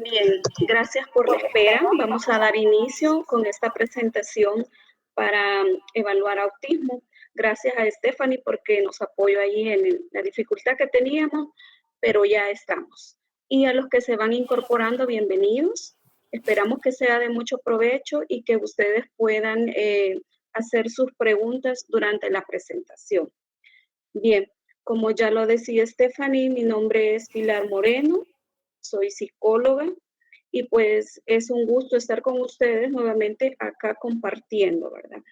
Bien, gracias por la espera. Vamos a dar inicio con esta presentación para evaluar autismo. Gracias a Stephanie porque nos apoyó ahí en la dificultad que teníamos, pero ya estamos. Y a los que se van incorporando, bienvenidos. Esperamos que sea de mucho provecho y que ustedes puedan hacer sus preguntas durante la presentación. Bien, como ya lo decía Stephanie, mi nombre es Pilar Moreno, soy psicóloga y pues es un gusto estar con ustedes nuevamente acá compartiendo, ¿verdad?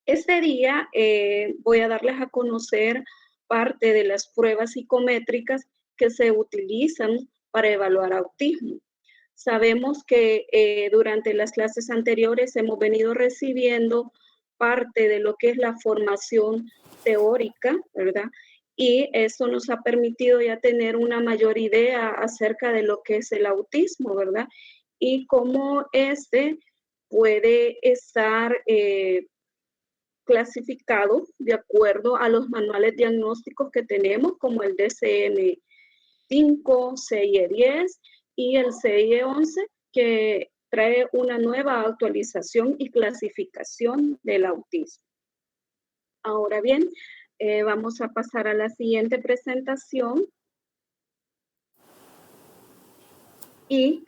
Este día voy a darles a conocer parte de las pruebas psicométricas que se utilizan para evaluar autismo. Sabemos que durante las clases anteriores hemos venido recibiendo parte de lo que es la formación teórica, ¿verdad? Y eso nos ha permitido ya tener una mayor idea acerca de lo que es el autismo, ¿verdad? Y cómo este puede estar clasificado de acuerdo a los manuales diagnósticos que tenemos, como el DSM-5, CIE-10 y el CIE-11, que trae una nueva actualización y clasificación del autismo. Ahora bien, vamos a pasar a la siguiente presentación. Y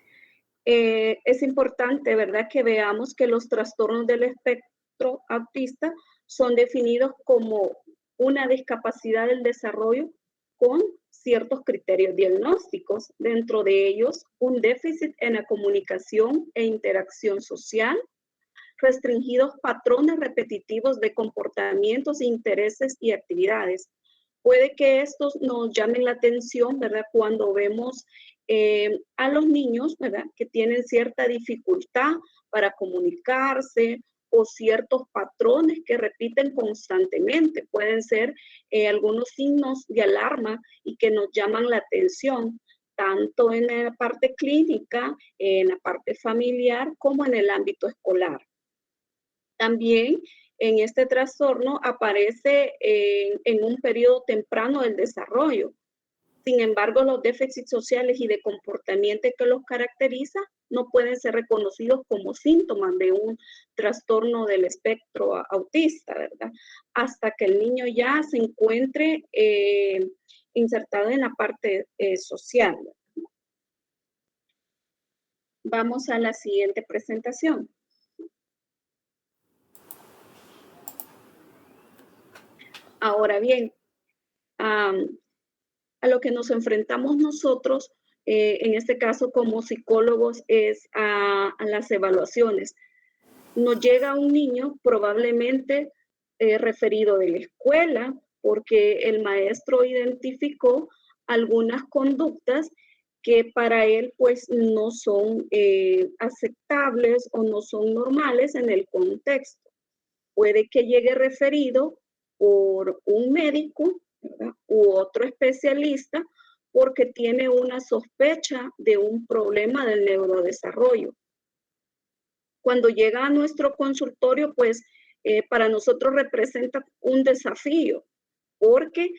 es importante, ¿verdad?, que veamos que los trastornos del espectro autista son definidos como una discapacidad del desarrollo con ciertos criterios diagnósticos, dentro de ellos un déficit en la comunicación e interacción social, restringidos patrones repetitivos de comportamientos, intereses y actividades. Puede que estos nos llamen la atención, ¿verdad?, cuando vemos a los niños, ¿verdad?, que tienen cierta dificultad para comunicarse o ciertos patrones que repiten constantemente. Pueden ser algunos signos de alarma y que nos llaman la atención, tanto en la parte clínica, en la parte familiar, como en el ámbito escolar. También en este trastorno aparece en un periodo temprano del desarrollo. Sin embargo, los déficits sociales y de comportamiento que los caracteriza no pueden ser reconocidos como síntomas de un trastorno del espectro autista, ¿verdad? Hasta que el niño ya se encuentre insertado en la parte social. Vamos a la siguiente presentación. Ahora bien, a lo que nos enfrentamos nosotros, en este caso como psicólogos, es a las evaluaciones. Nos llega un niño probablemente referido de la escuela porque el maestro identificó algunas conductas que para él pues no son aceptables o no son normales en el contexto. Puede que llegue referido por un médico, ¿verdad?, u otro especialista porque tiene una sospecha de un problema del neurodesarrollo. Cuando llega a nuestro consultorio, pues para nosotros representa un desafío porque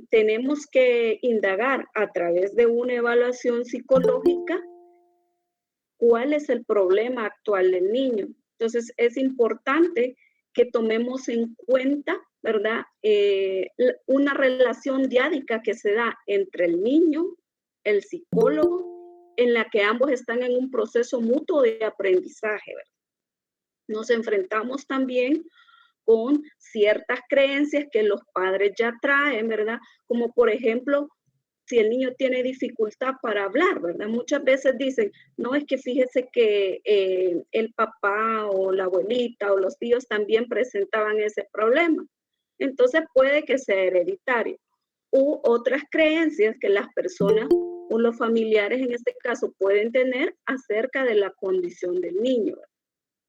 tenemos que indagar a través de una evaluación psicológica cuál es el problema actual del niño. Entonces, es importante que tomemos en cuenta, ¿verdad?, una relación diádica que se da entre el niño, el psicólogo, en la que ambos están en un proceso mutuo de aprendizaje, ¿verdad? Nos enfrentamos también con ciertas creencias que los padres ya traen, ¿verdad? Como por ejemplo, si el niño tiene dificultad para hablar, ¿verdad? Muchas veces dicen, no, es que fíjese que el papá o la abuelita o los tíos también presentaban ese problema. Entonces puede que sea hereditario. U otras creencias que las personas o los familiares en este caso pueden tener acerca de la condición del niño.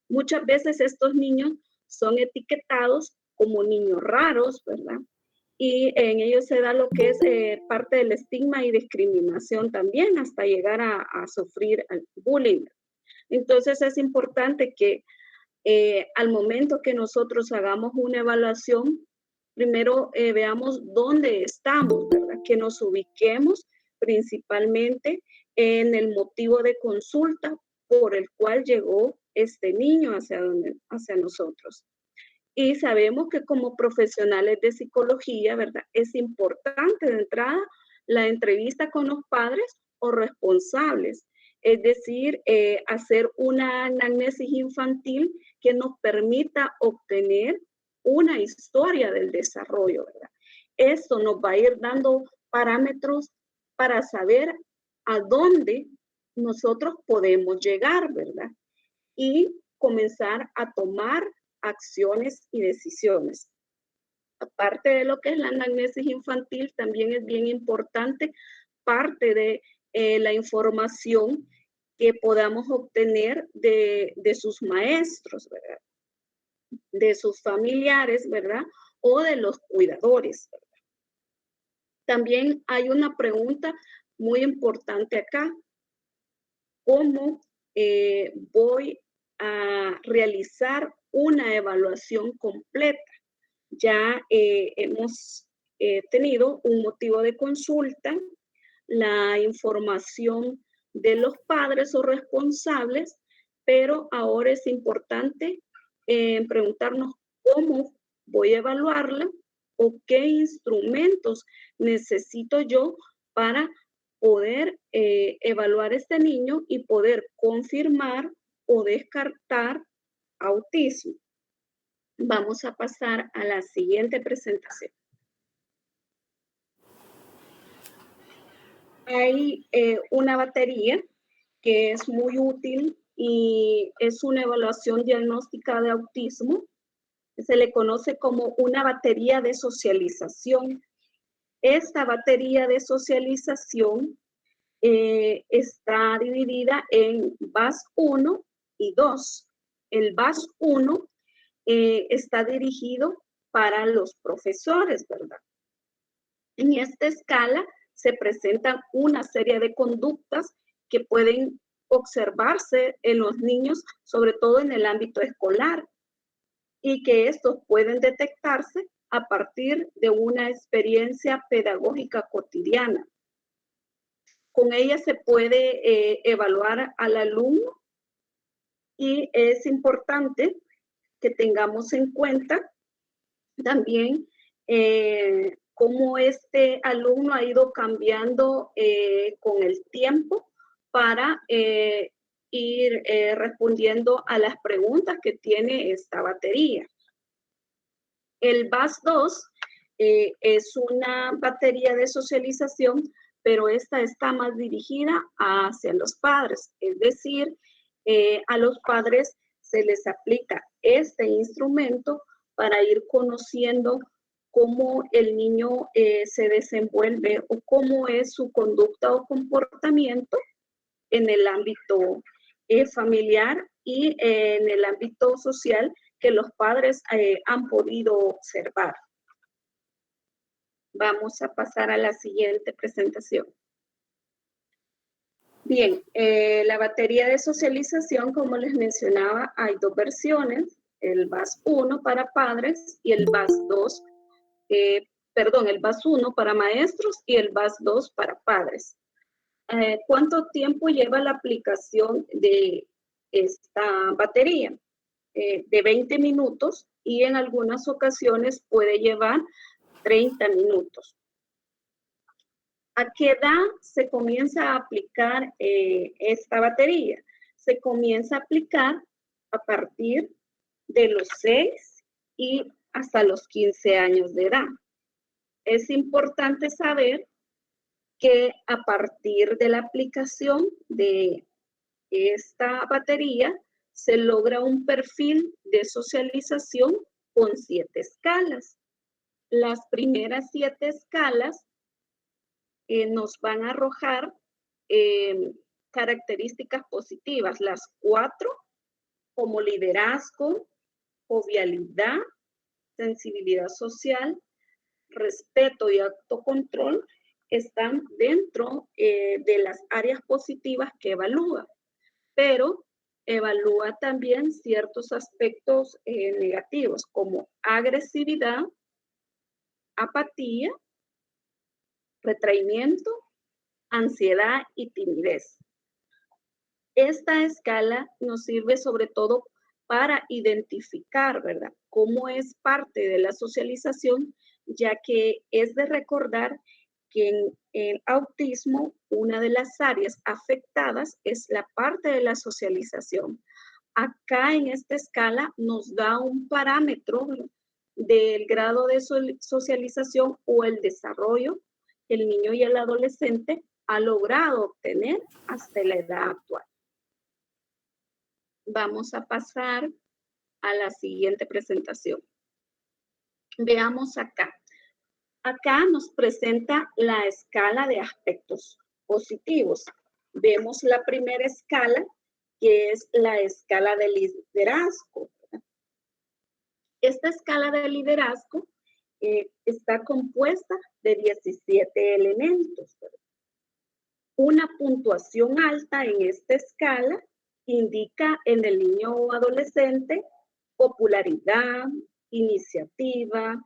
Muchas veces estos niños son etiquetados como niños raros, ¿verdad? Y en ellos se da lo que es parte del estigma y discriminación también, hasta llegar a sufrir bullying. Entonces es importante que al momento que nosotros hagamos una evaluación, primero veamos dónde estamos, ¿verdad? Que nos ubiquemos principalmente en el motivo de consulta por el cual llegó este niño hacia nosotros. Y sabemos que como profesionales de psicología, ¿verdad? Es importante de entrada la entrevista con los padres o responsables, es decir, hacer una anamnesis infantil que nos permita obtener una historia del desarrollo, ¿verdad? Esto nos va a ir dando parámetros para saber a dónde nosotros podemos llegar, ¿verdad? Y comenzar a tomar acciones y decisiones. Aparte de lo que es la anamnesis infantil, también es bien importante parte de la información que podamos obtener de sus maestros, ¿verdad? De sus familiares, ¿verdad? O de los cuidadores, ¿verdad? También hay una pregunta muy importante acá. ¿Cómo voy a realizar una evaluación completa? Ya hemos tenido un motivo de consulta, la información de los padres o responsables, pero ahora es importante preguntarnos cómo voy a evaluarla o qué instrumentos necesito yo para poder evaluar a este niño y poder confirmar o descartar autismo. Vamos a pasar a la siguiente presentación. Hay una batería que es muy útil y es una evaluación diagnóstica de autismo. Se le conoce como una batería de socialización. Esta batería de socialización está dividida en VAS 1 y 2. El VAS 1 está dirigido para los profesores, ¿verdad? En esta escala se presentan una serie de conductas que pueden observarse en los niños, sobre todo en el ámbito escolar, y que estos pueden detectarse a partir de una experiencia pedagógica cotidiana. Con ella se puede evaluar al alumno y es importante que tengamos en cuenta también cómo este alumno ha ido cambiando con el tiempo para ir respondiendo a las preguntas que tiene esta batería. El VAS 2 es una batería de socialización, pero esta está más dirigida hacia los padres, es decir, a los padres se les aplica este instrumento para ir conociendo cómo el niño se desenvuelve o cómo es su conducta o comportamiento en el ámbito familiar y en el ámbito social que los padres han podido observar. Vamos a pasar a la siguiente presentación. Bien, la batería de socialización, como les mencionaba, hay dos versiones, el VAS 1 para padres y el VAS 2, el VAS 1 para maestros y el VAS 2 para padres. ¿Cuánto tiempo lleva la aplicación de esta batería? De 20 minutos y en algunas ocasiones puede llevar 30 minutos. ¿A qué edad se comienza a aplicar esta batería? Se comienza a aplicar a partir de los 6 y hasta los 15 años de edad. Es importante saber que a partir de la aplicación de esta batería se logra un perfil de socialización con 7 escalas. Las primeras 7 escalas nos van a arrojar características positivas. Las 4 como liderazgo, jovialidad, sensibilidad social, respeto y autocontrol están dentro de las áreas positivas que evalúa, pero evalúa también ciertos aspectos negativos como agresividad, apatía, retraimiento ansiedad y timidez. Esta escala nos sirve sobre todo para identificar, ¿verdad?, cómo es parte de la socialización, ya que es de recordar que en el autismo una de las áreas afectadas es la parte de la socialización. Acá en esta escala nos da un parámetro del grado de socialización o el desarrollo que el niño y el adolescente ha logrado obtener hasta la edad actual. Vamos a pasar a la siguiente presentación. Veamos acá. Acá nos presenta la escala de aspectos positivos. Vemos la primera escala, que es la escala de liderazgo. Esta escala de liderazgo está compuesta de 17 elementos. Una puntuación alta en esta escala indica en el niño o adolescente popularidad, iniciativa,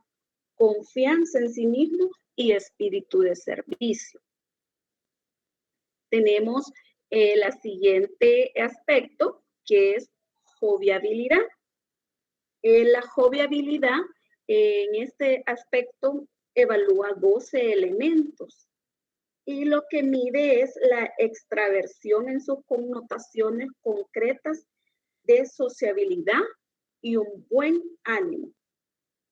confianza en sí mismo y espíritu de servicio. Tenemos el siguiente aspecto, que es joviabilidad. La joviabilidad en este aspecto evalúa 12 elementos y lo que mide es la extraversión en sus connotaciones concretas de sociabilidad y un buen ánimo.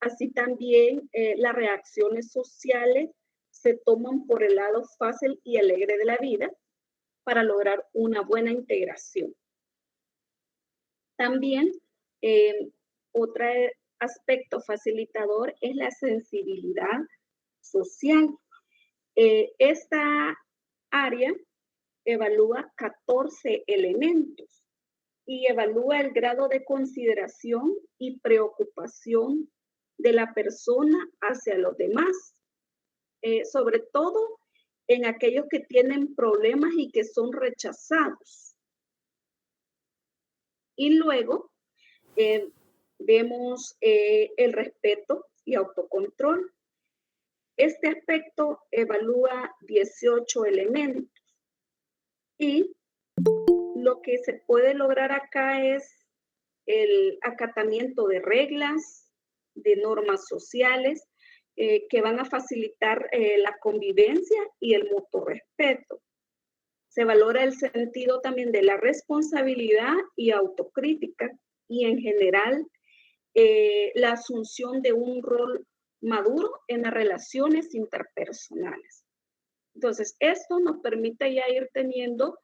Así también las reacciones sociales se toman por el lado fácil y alegre de la vida para lograr una buena integración. También otro aspecto facilitador es la sensibilidad social. Esta área evalúa 14 elementos y evalúa el grado de consideración y preocupación de la persona hacia los demás, sobre todo en aquellos que tienen problemas y que son rechazados. Y luego vemos el respeto y autocontrol. Este aspecto evalúa 18 elementos y lo que se puede lograr acá es el acatamiento de reglas, de normas sociales que van a facilitar la convivencia y el mutuo respeto. Se valora el sentido también de la responsabilidad y autocrítica y en general la asunción de un rol maduro en las relaciones interpersonales. Entonces, esto nos permite ya ir teniendo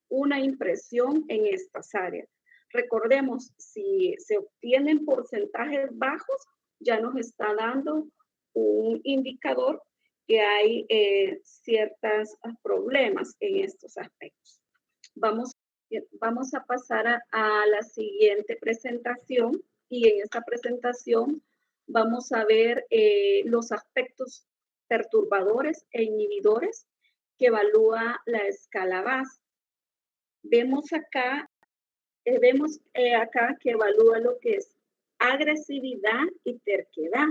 una impresión en estas áreas. Recordemos, si se obtienen porcentajes bajos, ya nos está dando un indicador que hay ciertos problemas en estos aspectos. Vamos a pasar a la siguiente presentación y en esta presentación vamos a ver los aspectos perturbadores e inhibidores que evalúa la escala BAS. Vemos acá que evalúa lo que es agresividad y terquedad.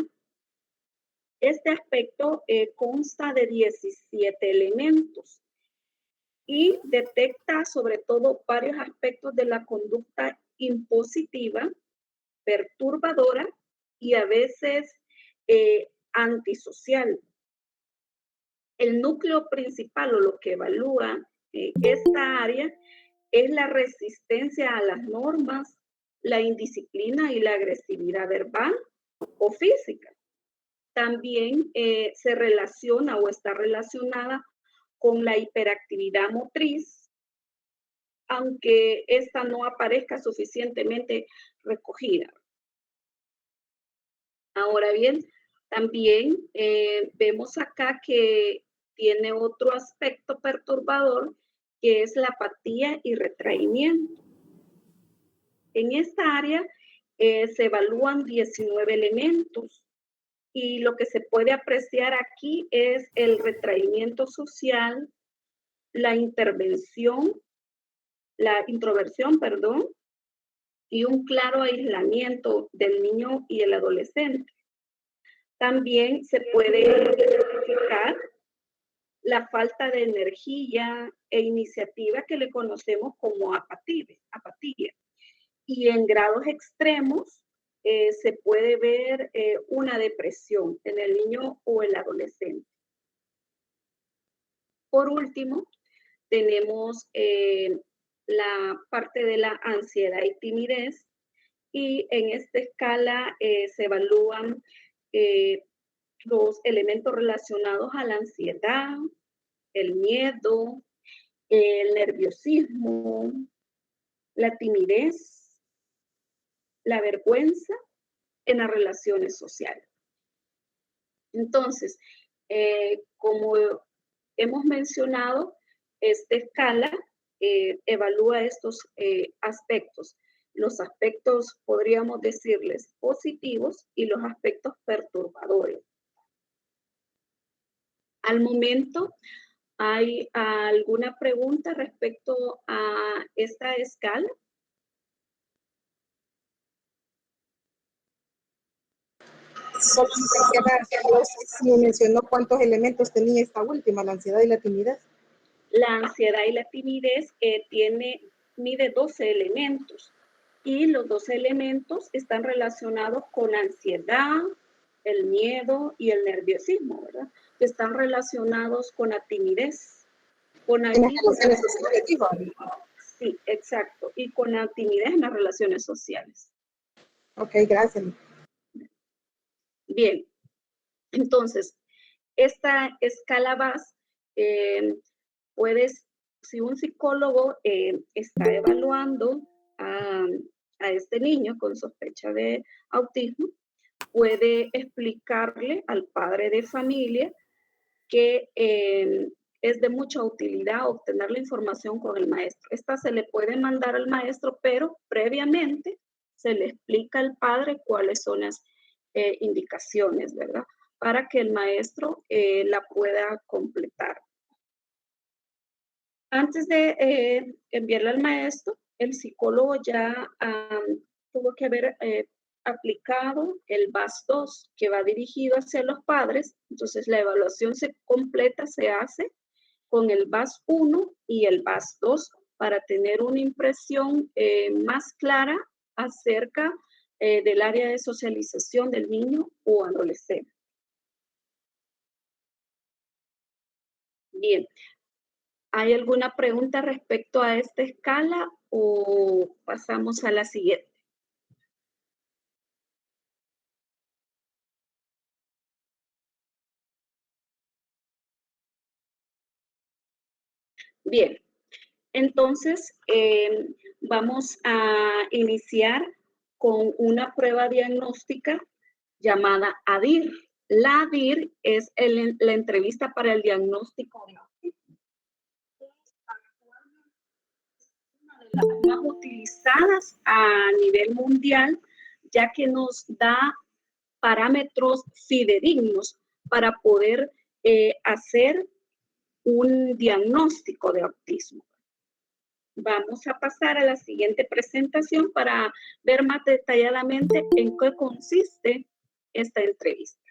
Este aspecto consta de 17 elementos y detecta sobre todo varios aspectos de la conducta impositiva, perturbadora y a veces antisocial. El núcleo principal o lo que evalúa esta área es la resistencia a las normas, la indisciplina y la agresividad verbal o física. También se relaciona o está relacionada con la hiperactividad motriz, aunque esta no aparezca suficientemente recogida. Ahora bien, también vemos acá que tiene otro aspecto perturbador, que es la apatía y retraimiento. En esta área se evalúan 19 elementos y lo que se puede apreciar aquí es el retraimiento social, la introversión, y un claro aislamiento del niño y el adolescente. También se puede identificar la falta de energía e iniciativa que le conocemos como apatía. Y en grados extremos se puede ver una depresión en el niño o el adolescente. Por último, tenemos la parte de la ansiedad y timidez, y en esta escala se evalúan los elementos relacionados a la ansiedad, el miedo, el nerviosismo, la timidez, la vergüenza en las relaciones sociales. Entonces, como hemos mencionado, esta escala evalúa estos aspectos. Los aspectos, podríamos decirles, positivos y los aspectos perturbadores. Al momento, ¿hay alguna pregunta respecto a esta escala? Si mencionó cuántos elementos tenía esta última, la ansiedad y la timidez. La ansiedad y la timidez mide 12 elementos, y los 12 elementos están relacionados con la ansiedad, el miedo y el nerviosismo, ¿verdad? Que están relacionados con la timidez. Con la relaciones sociales. Sí, exacto. Y con la timidez en las relaciones sociales. Ok, gracias. Bien. Entonces, esta escala VAS si un psicólogo está evaluando a este niño con sospecha de autismo, puede explicarle al padre de familia que es de mucha utilidad obtener la información con el maestro. Esta se le puede mandar al maestro, pero previamente se le explica al padre cuáles son las indicaciones, ¿verdad? Para que el maestro la pueda completar. Antes de enviarla al maestro, el psicólogo ya tuvo que haber aplicado el VAS-2, que va dirigido hacia los padres. Entonces, la evaluación completa se hace con el VAS-1 y el VAS-2 para tener una impresión más clara acerca del área de socialización del niño o adolescente. Bien. ¿Hay alguna pregunta respecto a esta escala o pasamos a la siguiente? Bien, entonces vamos a iniciar con una prueba diagnóstica llamada ADIR. La ADIR es la entrevista para el diagnóstico de autismo. Las más utilizadas a nivel mundial, ya que nos da parámetros fidedignos para poder hacer un diagnóstico de autismo. Vamos a pasar a la siguiente presentación para ver más detalladamente en qué consiste esta entrevista.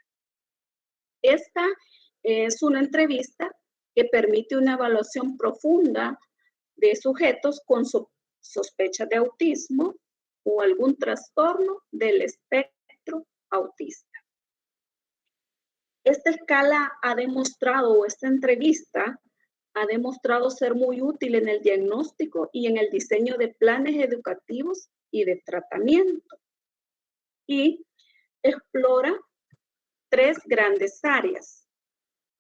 Esta es una entrevista que permite una evaluación profunda de sujetos con sospecha de autismo o algún trastorno del espectro autista. Esta escala ha demostrado, o esta entrevista ha demostrado ser muy útil en el diagnóstico y en el diseño de planes educativos y de tratamiento. Y explora 3 grandes áreas: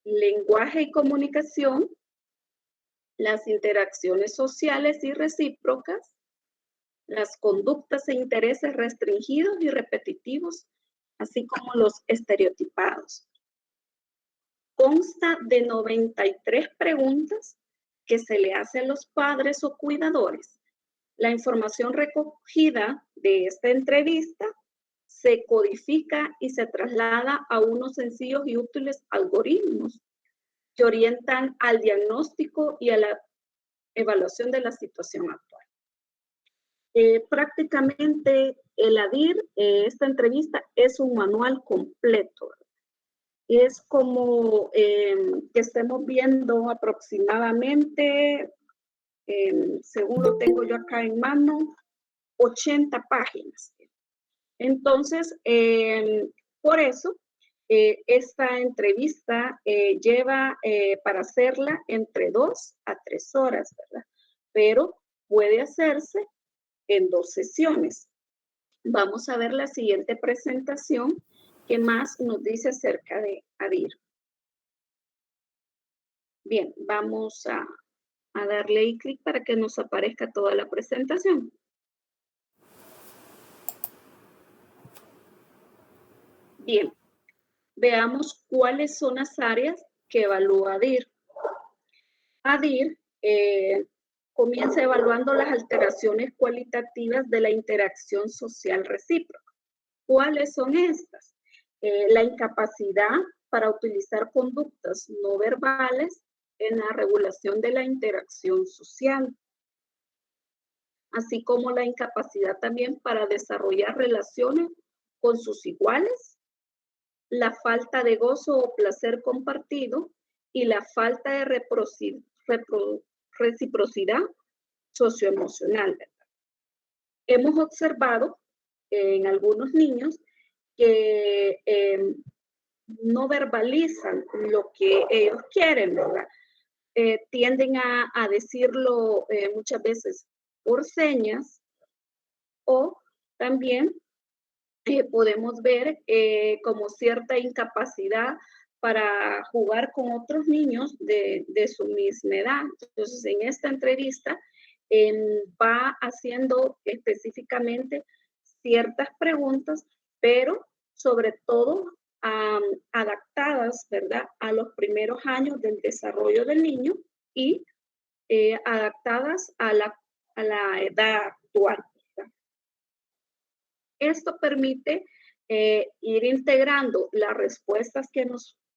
lenguaje y comunicación, las interacciones sociales y recíprocas, las conductas e intereses restringidos y repetitivos, así como los estereotipados. Consta de 93 preguntas que se le hace a los padres o cuidadores. La información recogida de esta entrevista se codifica y se traslada a unos sencillos y útiles algoritmos que orientan al diagnóstico y a la evaluación de la situación actual. Prácticamente el ADIR, esta entrevista es un manual completo. es como que estemos viendo aproximadamente, según lo tengo yo acá en mano, 80 páginas. Entonces, por eso, esta entrevista lleva para hacerla entre 2 a 3 horas, ¿verdad? Pero puede hacerse en 2 sesiones. Vamos a ver la siguiente presentación que más nos dice acerca de ADIR. Bien, vamos a darle clic para que nos aparezca toda la presentación. Bien, veamos cuáles son las áreas que evalúa ADIR. ADIR comienza evaluando las alteraciones cualitativas de la interacción social recíproca. ¿Cuáles son estas? La incapacidad para utilizar conductas no verbales en la regulación de la interacción social, así como la incapacidad también para desarrollar relaciones con sus iguales, la falta de gozo o placer compartido y la falta de reciprocidad socioemocional. Hemos observado en algunos niños que no verbalizan lo que ellos quieren, ¿verdad? Tienden a decirlo muchas veces por señas, o también podemos ver como cierta incapacidad para jugar con otros niños de su misma edad. Entonces, en esta entrevista va haciendo específicamente ciertas preguntas, pero sobre todo adaptadas, ¿verdad?, a los primeros años del desarrollo del niño y adaptadas a la edad actual. Esto permite ir integrando las respuestas que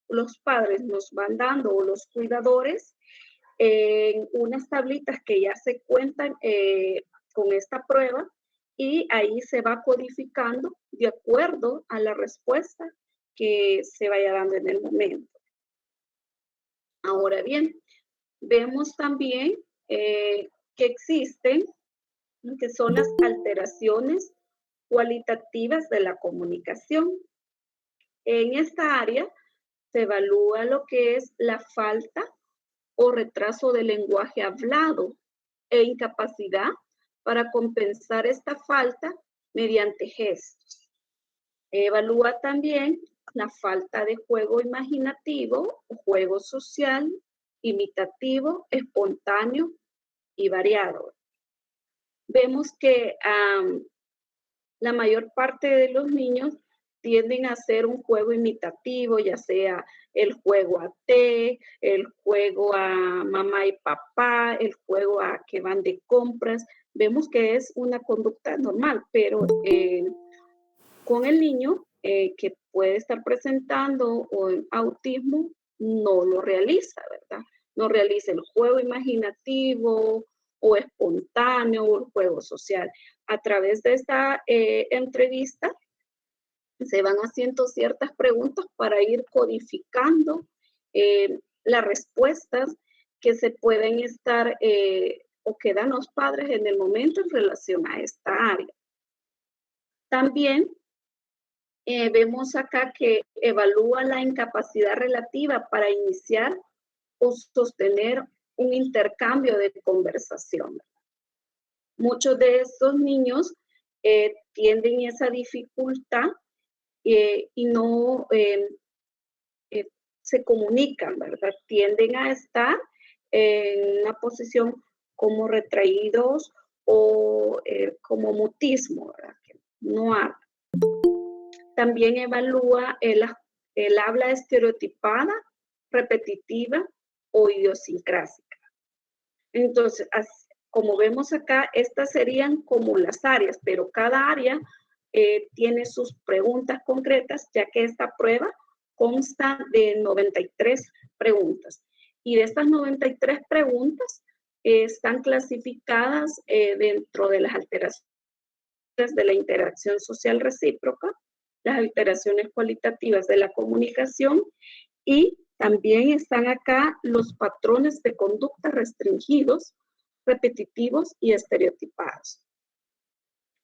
los padres nos van dando o los cuidadores en unas tablitas que ya se cuentan con esta prueba, y ahí se va codificando de acuerdo a la respuesta que se vaya dando en el momento. Ahora bien, vemos también que existen, que son las alteraciones cualitativas de la comunicación. En esta área se evalúa lo que es la falta o retraso del lenguaje hablado e incapacidad para compensar esta falta mediante gestos. Evalúa también la falta de juego imaginativo o juego social, imitativo, espontáneo y variado. Vemos que la mayor parte de los niños tienden a hacer un juego imitativo, ya sea el juego a té, el juego a mamá y papá, el juego a que van de compras. Vemos que es una conducta normal, pero con el niño que puede estar presentando o autismo, no lo realiza, ¿verdad? No realiza el juego imaginativo o espontáneo o el juego social. A través de esta entrevista se van haciendo ciertas preguntas para ir codificando las respuestas que se pueden estar o que dan los padres en el momento en relación a esta área. También vemos acá que evalúa la incapacidad relativa para iniciar o sostener un intercambio de conversación. Muchos de estos niños tienen esa dificultad y no se comunican, ¿verdad? Tienden a estar en una posición como retraídos o como mutismo, ¿verdad? Que no hablan. También evalúa el habla estereotipada, repetitiva o idiosincrásica. Entonces, como vemos acá, estas serían como las áreas, pero cada área tiene sus preguntas concretas, ya que esta prueba consta de 93 preguntas. Y de estas 93 preguntas están clasificadas dentro de las alteraciones de la interacción social recíproca, las alteraciones cualitativas de la comunicación y también están acá los patrones de conducta restringidos, repetitivos y estereotipados.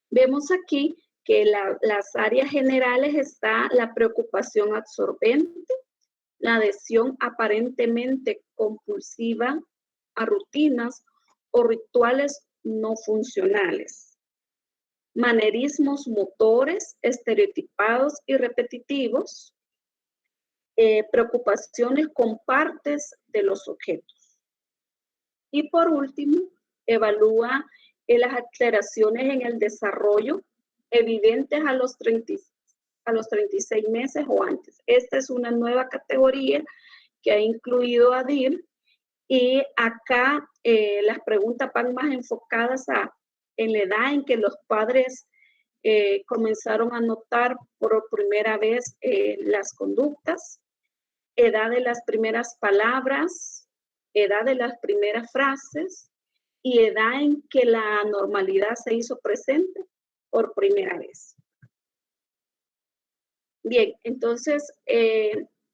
Vemos aquí que las áreas generales está la preocupación absorbente, la adhesión aparentemente compulsiva a rutinas o rituales no funcionales, manerismos motores estereotipados y repetitivos, preocupaciones con partes de los objetos. Y por último, evalúa las alteraciones en el desarrollo evidentes a los 36 meses o antes. Esta es una nueva categoría que ha incluido ADIR y acá las preguntas van más enfocadas en la edad en que los padres comenzaron a notar por primera vez las conductas, edad de las primeras palabras, edad de las primeras frases y edad en que la normalidad se hizo presente por primera vez. Bien, entonces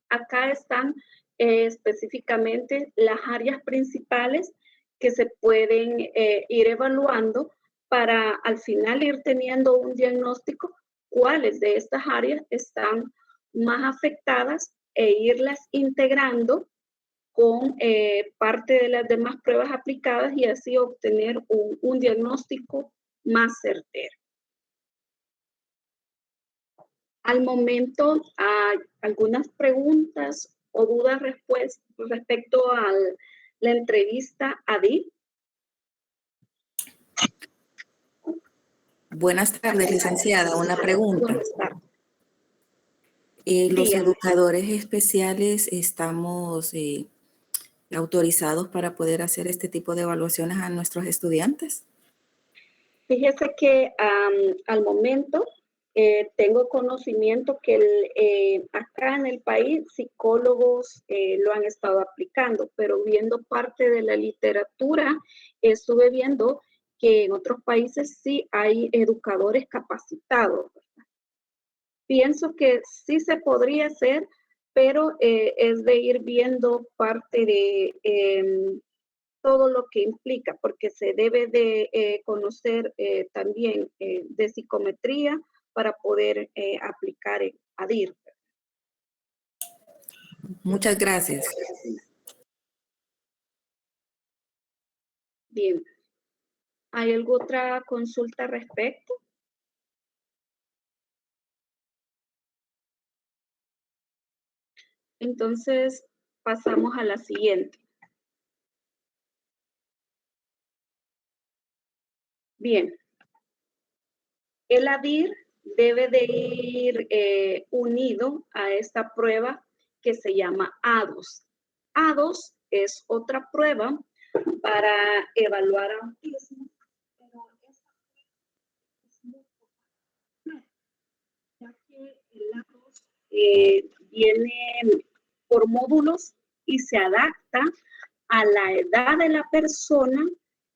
acá están específicamente las áreas principales que se pueden ir evaluando para al final ir teniendo un diagnóstico cuáles de estas áreas están más afectadas e irlas integrando con parte de las demás pruebas aplicadas y así obtener un diagnóstico más certero. Al momento, hay algunas preguntas o dudas respecto a la entrevista a ADIR. Buenas tardes, licenciada. Una pregunta. Buenas tardes. Los Dígame. educadores especiales estamos autorizados para poder hacer este tipo de evaluaciones a nuestros estudiantes. Fíjese que al momento tengo conocimiento que acá en el país psicólogos lo han estado aplicando, pero viendo parte de la literatura, estuve viendo que en otros países sí hay educadores capacitados. Pienso que sí se podría hacer, pero es de ir viendo parte de todo lo que implica, porque se debe de conocer también de psicometría para poder aplicar ADIR. Muchas gracias. Bien. ¿Hay alguna otra consulta al respecto? Entonces, pasamos a la siguiente. Bien. El ADIR debe de ir unido a esta prueba que se llama ADOS. ADOS es otra prueba para evaluar autismo, pero esta es muy popular, ya que el ADOS viene por módulos y se adapta a la edad de la persona,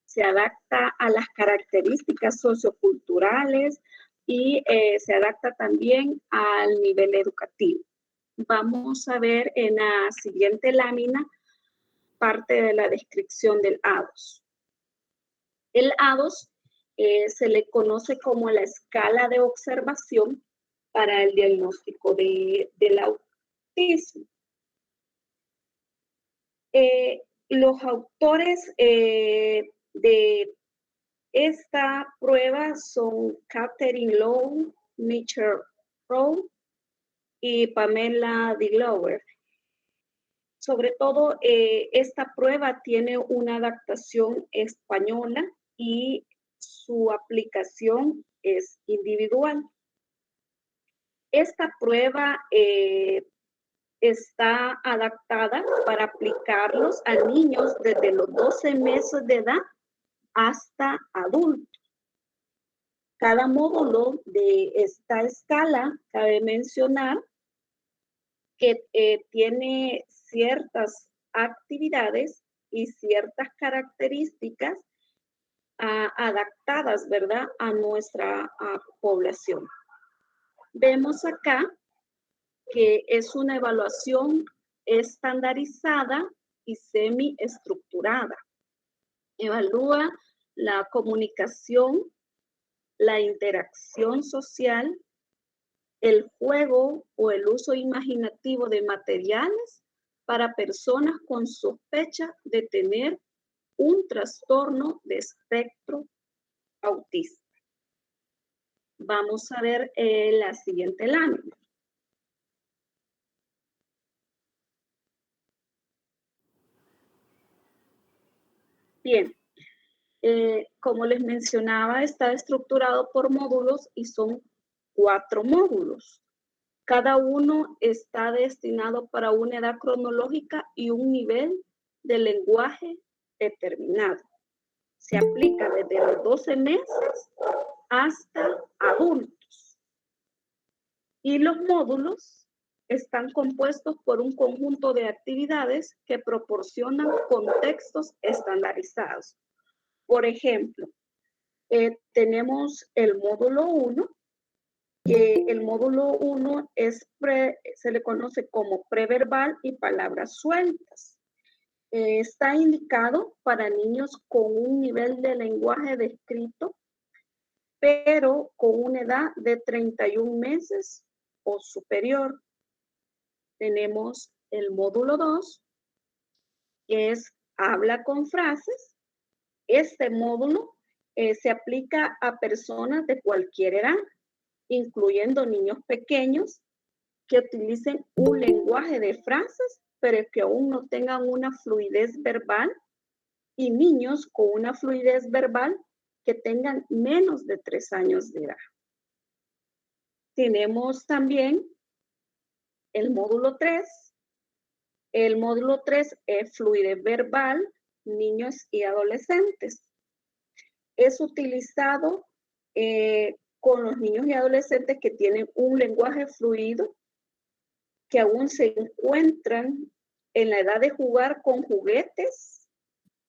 se adapta a las características socioculturales y se adapta también al nivel educativo. Vamos a ver en la siguiente lámina parte de la descripción del ADOS. El ADOS se le conoce como la escala de observación para el diagnóstico del autismo. Los autores de esta prueba son Catherine Lowe, Mitchell Rowe y Pamela DeGlover. Sobre todo, esta prueba tiene una adaptación española y su aplicación es individual. Esta prueba está adaptada para aplicarlos a niños desde los 12 meses de edad hasta adultos. Cada módulo de esta escala, cabe mencionar que tiene ciertas actividades y ciertas características adaptadas, ¿verdad?, a nuestra población. Vemos acá que es una evaluación estandarizada y semiestructurada. Evalúa la comunicación, la interacción social, el juego o el uso imaginativo de materiales para personas con sospecha de tener un trastorno de espectro autista. Vamos a ver la siguiente lámina. Bien, como les mencionaba, está estructurado por módulos y son 4 módulos. Cada uno está destinado para una edad cronológica y un nivel de lenguaje determinado. Se aplica desde los 12 meses hasta adultos. Y los módulos están compuestos por un conjunto de actividades que proporcionan contextos estandarizados. Por ejemplo, tenemos el módulo 1, que el módulo 1 se le conoce como preverbal y palabras sueltas. Está indicado para niños con un nivel de lenguaje descrito, pero con una edad de 31 meses o superior. Tenemos el módulo 2, que es habla con frases. Este módulo se aplica a personas de cualquier edad, incluyendo niños pequeños que utilicen un lenguaje de frases, pero que aún no tengan una fluidez verbal, y niños con una fluidez verbal que tengan menos de 3 años de edad. Tenemos también el módulo 3. El módulo 3 es fluidez verbal, niños y adolescentes. Es utilizado con los niños y adolescentes que tienen un lenguaje fluido, que aún se encuentran en la edad de jugar con juguetes,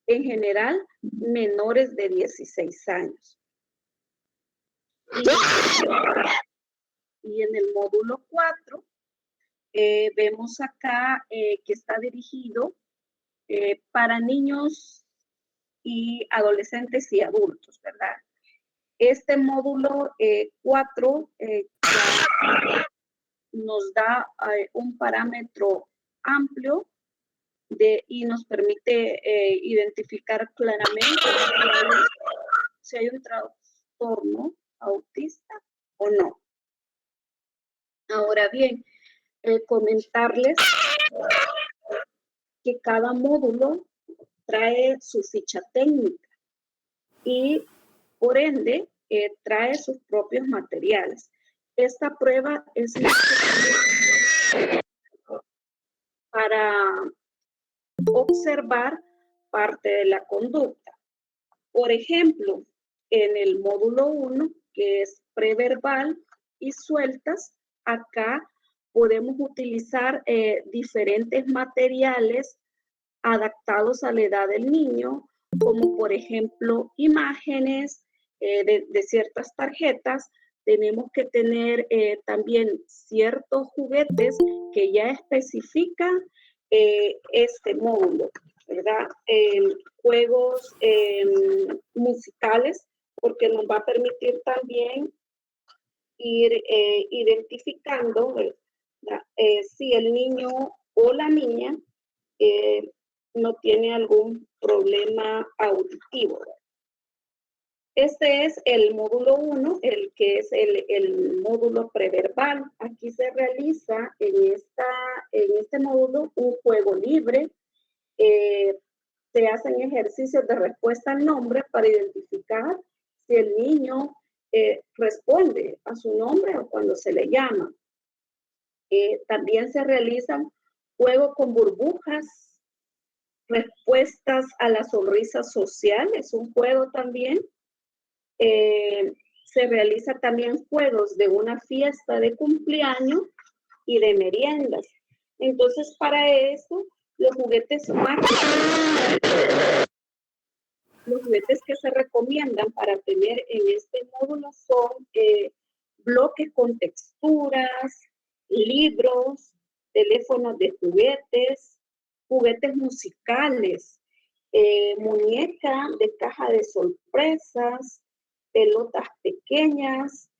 en general menores de 16 años. Y en el módulo 4 vemos acá que está dirigido para niños y adolescentes y adultos, ¿verdad? Este módulo 4 nos da un parámetro amplio y nos permite identificar claramente si hay un trastorno autista o no. Ahora bien, comentarles que cada módulo trae su ficha técnica y por ende trae sus propios materiales. Esta prueba es para observar parte de la conducta. Por ejemplo, en el módulo 1, que es preverbal y sueltas, acá podemos utilizar diferentes materiales adaptados a la edad del niño, como por ejemplo imágenes de ciertas tarjetas. Tenemos que tener también ciertos juguetes que ya especifican este módulo, ¿verdad? Juegos musicales, porque nos va a permitir también ir identificando si el niño o la niña no tiene algún problema auditivo. Este es el módulo 1, el que es el módulo preverbal. Aquí se realiza en este módulo un juego libre. Se hacen ejercicios de respuesta al nombre para identificar si el niño responde a su nombre o cuando se le llama. También se realizan juegos con burbujas, respuestas a la sonrisa social, es un juego también. Se realiza también juegos de una fiesta de cumpleaños y de meriendas. Entonces, para eso, los juguetes que se recomiendan para tener en este módulo son bloques con texturas, libros, teléfonos de juguetes, juguetes musicales, muñeca de caja de sorpresas, pelotas pequeñas,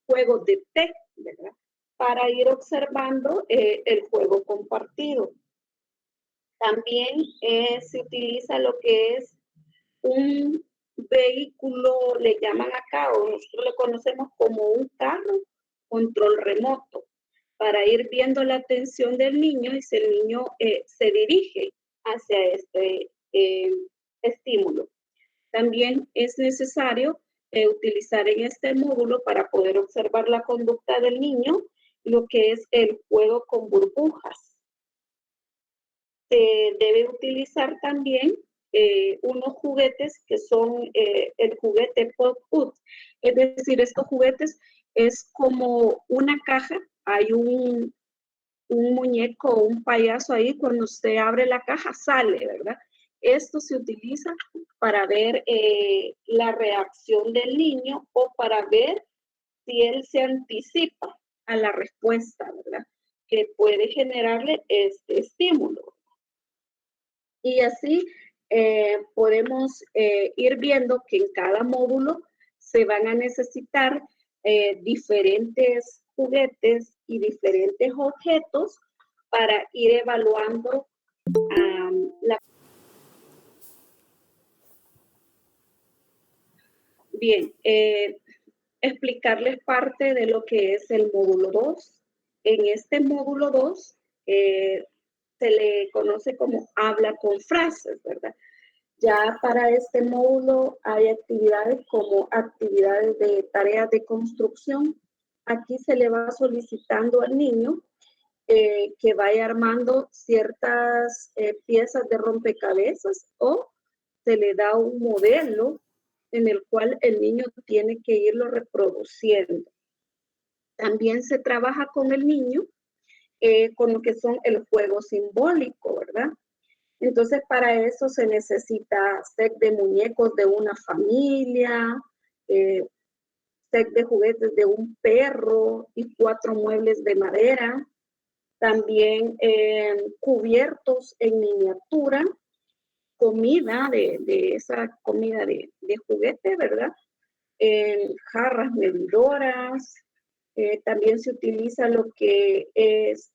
juegos de té, ¿verdad? Para ir observando el juego compartido. También se utiliza lo que es un vehículo, le llaman acá, o nosotros lo conocemos como un carro control remoto, para ir viendo la atención del niño y si el niño se dirige hacia este estímulo. También es necesario utilizar en este módulo para poder observar la conducta del niño lo que es el juego con burbujas. Se debe utilizar también unos juguetes que son el juguete pop-up. Es decir, estos juguetes es como una caja, hay un muñeco o un payaso ahí, cuando usted abre la caja sale, ¿verdad? Esto se utiliza para ver la reacción del niño o para ver si él se anticipa a la respuesta, ¿verdad? Que puede generarle este estímulo. Y así podemos ir viendo que en cada módulo se van a necesitar diferentes juguetes y diferentes objetos para ir evaluando la... Bien, explicarles parte de lo que es el módulo 2. En este módulo 2 se le conoce como habla con frases, ¿verdad? Ya para este módulo hay actividades como actividades de tareas de construcción. Aquí se le va solicitando al niño que vaya armando ciertas piezas de rompecabezas o se le da un modelo en el cual el niño tiene que irlo reproduciendo. También se trabaja con el niño con lo que son el juego simbólico, ¿verdad? Entonces, para eso se necesita set de muñecos de una familia, set de juguetes de un perro y 4 muebles de madera. También cubiertos en miniatura, comida de esa comida de juguete, ¿verdad? Jarras medidoras. También se utiliza lo que es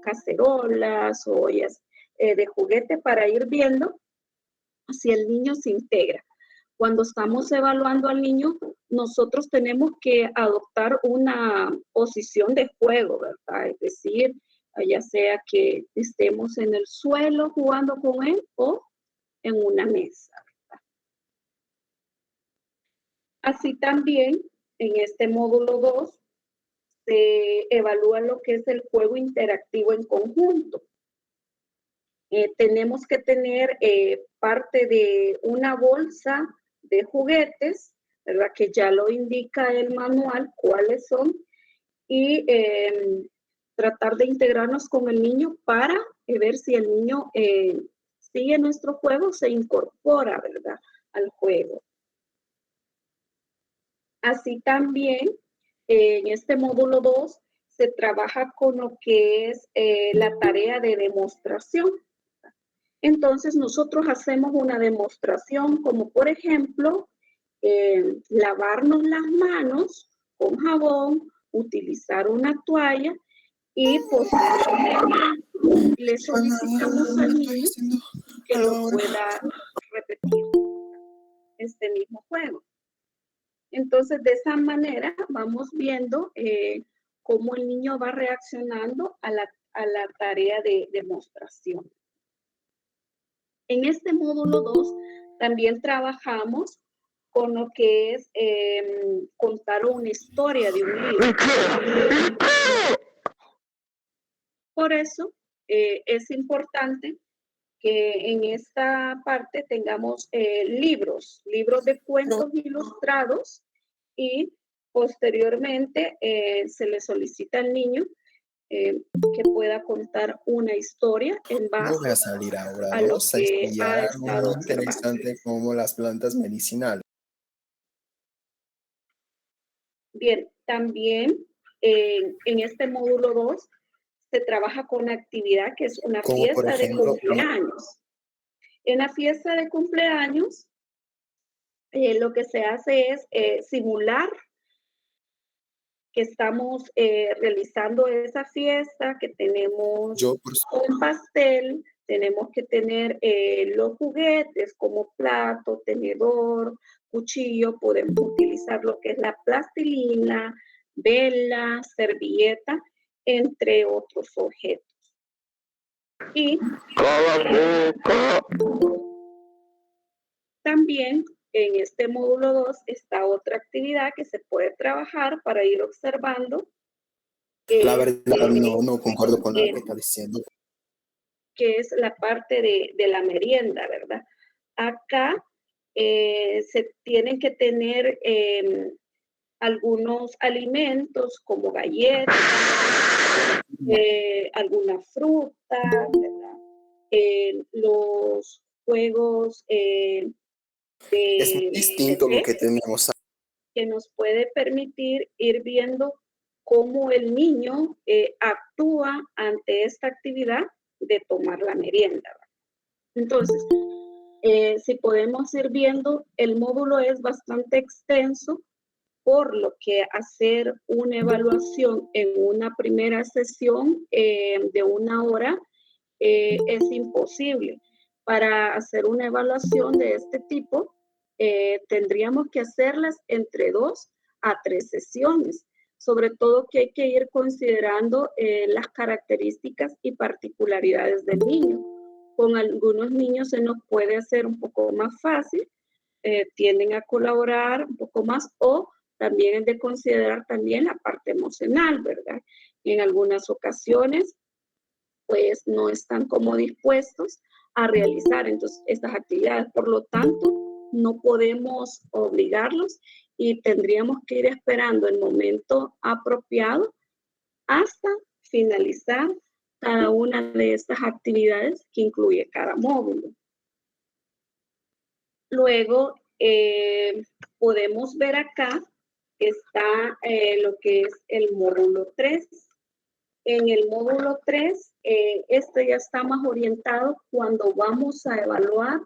cacerolas o ollas de juguete para ir viendo si el niño se integra. Cuando estamos evaluando al niño, nosotros tenemos que adoptar una posición de juego, ¿verdad? Es decir, ya sea que estemos en el suelo jugando con él o en una mesa, ¿verdad? Así también, en este módulo 2, se evalúa lo que es el juego interactivo en conjunto. Tenemos que tener parte de una bolsa de juguetes, ¿verdad? Que ya lo indica el manual cuáles son, y tratar de integrarnos con el niño para ver si el niño sigue nuestro juego, se incorpora, ¿verdad? Al juego. Así también, en este módulo 2, se trabaja con lo que es la tarea de demostración. Entonces, nosotros hacemos una demostración, como por ejemplo, lavarnos las manos con jabón, utilizar una toalla y posteriormente le solicitamos al niño que lo pueda repetir este mismo juego. Entonces, de esa manera vamos viendo cómo el niño va reaccionando a la tarea de demostración. En este módulo 2 también trabajamos con lo que es contar una historia de un libro. Por eso es importante que en esta parte tengamos libros de cuentos ilustrados y posteriormente se le solicita al niño que pueda contar una historia en base voy a salir ahora a lo a que estudiar ha algo estado muy interesante como las plantas medicinales. Bien, también en este módulo 2 se trabaja con una actividad que es una Como por fiesta de ejemplo, cumpleaños. En la fiesta de cumpleaños, lo que se hace es simular que estamos realizando esa fiesta, que tenemos yo por un pastel, tenemos que tener los juguetes como plato, tenedor, cuchillo, podemos utilizar lo que es la plastilina, vela, servilleta, entre otros objetos. Y también en este módulo 2 está otra actividad que se puede trabajar para ir observando, la verdad no concuerdo con lo que eh, está diciendo. que es la parte de la merienda, ¿verdad? Acá se tienen que tener algunos alimentos como galletas, alguna fruta, ¿verdad? Los juegos Es muy de distinto lo que peces tenemos. que nos puede permitir ir viendo cómo el niño actúa ante esta actividad de tomar la merienda. Entonces, si podemos ir viendo, el módulo es bastante extenso, por lo que hacer una evaluación en una primera sesión de 1 hora es imposible. Para hacer una evaluación de este tipo, tendríamos que hacerlas entre 2 a 3 sesiones, sobre todo que hay que ir considerando las características y particularidades del niño. Con algunos niños se nos puede hacer un poco más fácil, tienden a colaborar un poco más, o también es de considerar también la parte emocional, ¿verdad? Y en algunas ocasiones pues no están como dispuestos a realizar entonces estas actividades. Por lo tanto, no podemos obligarlos y tendríamos que ir esperando el momento apropiado hasta finalizar cada una de estas actividades que incluye cada módulo. Luego, podemos ver acá que está lo que es el módulo 3. En el módulo 3, este ya está más orientado cuando vamos a evaluar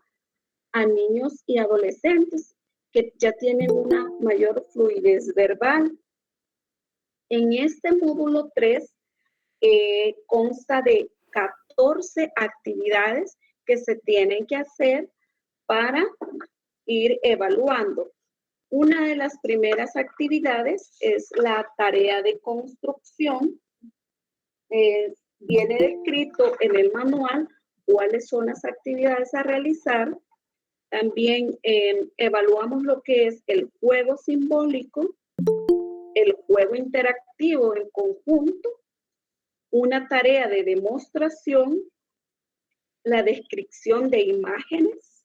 a niños y adolescentes que ya tienen una mayor fluidez verbal. En este módulo 3 consta de 14 actividades que se tienen que hacer para ir evaluando. Una de las primeras actividades es la tarea de construcción. Viene descrito en el manual cuáles son las actividades a realizar. También evaluamos lo que es el juego simbólico, el juego interactivo en conjunto, una tarea de demostración, la descripción de imágenes,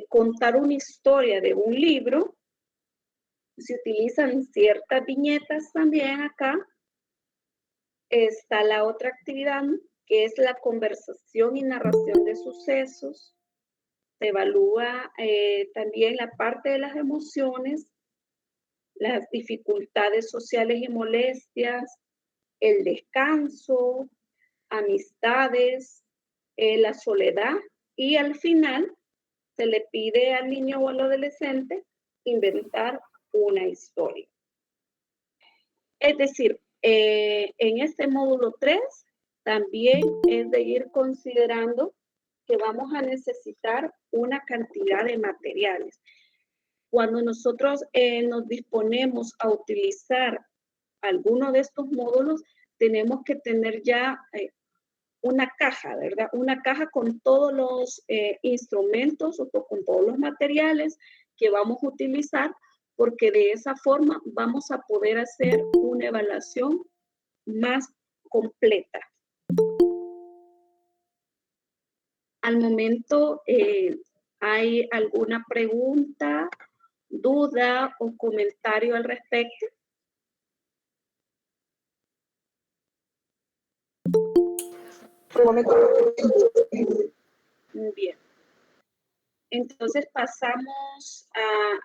contar una historia de un libro. Se utilizan ciertas viñetas también acá. Está la otra actividad que es la conversación y narración de sucesos. Se evalúa también la parte de las emociones, las dificultades sociales y molestias, el descanso, amistades, la soledad, y al final se le pide al niño o al adolescente inventar una historia. Es decir, en este módulo 3 también es de ir considerando que vamos a necesitar una cantidad de materiales. Cuando nosotros nos disponemos a utilizar alguno de estos módulos, tenemos que tener ya una caja, ¿verdad? Una caja con todos los instrumentos o con todos los materiales que vamos a utilizar, porque de esa forma vamos a poder hacer una evaluación más completa. Al momento, ¿hay alguna pregunta, duda o comentario al respecto? Por el momento. Bien. Entonces pasamos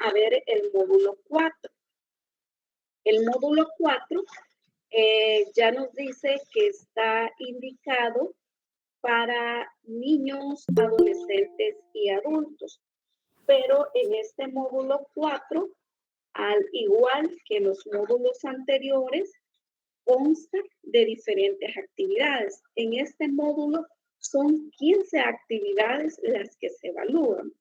a ver el módulo 4. El módulo 4 ya nos dice que está indicado para niños, adolescentes y adultos. Pero en este módulo 4, al igual que los módulos anteriores, consta de diferentes actividades. En este módulo son 15 actividades las que se evalúan.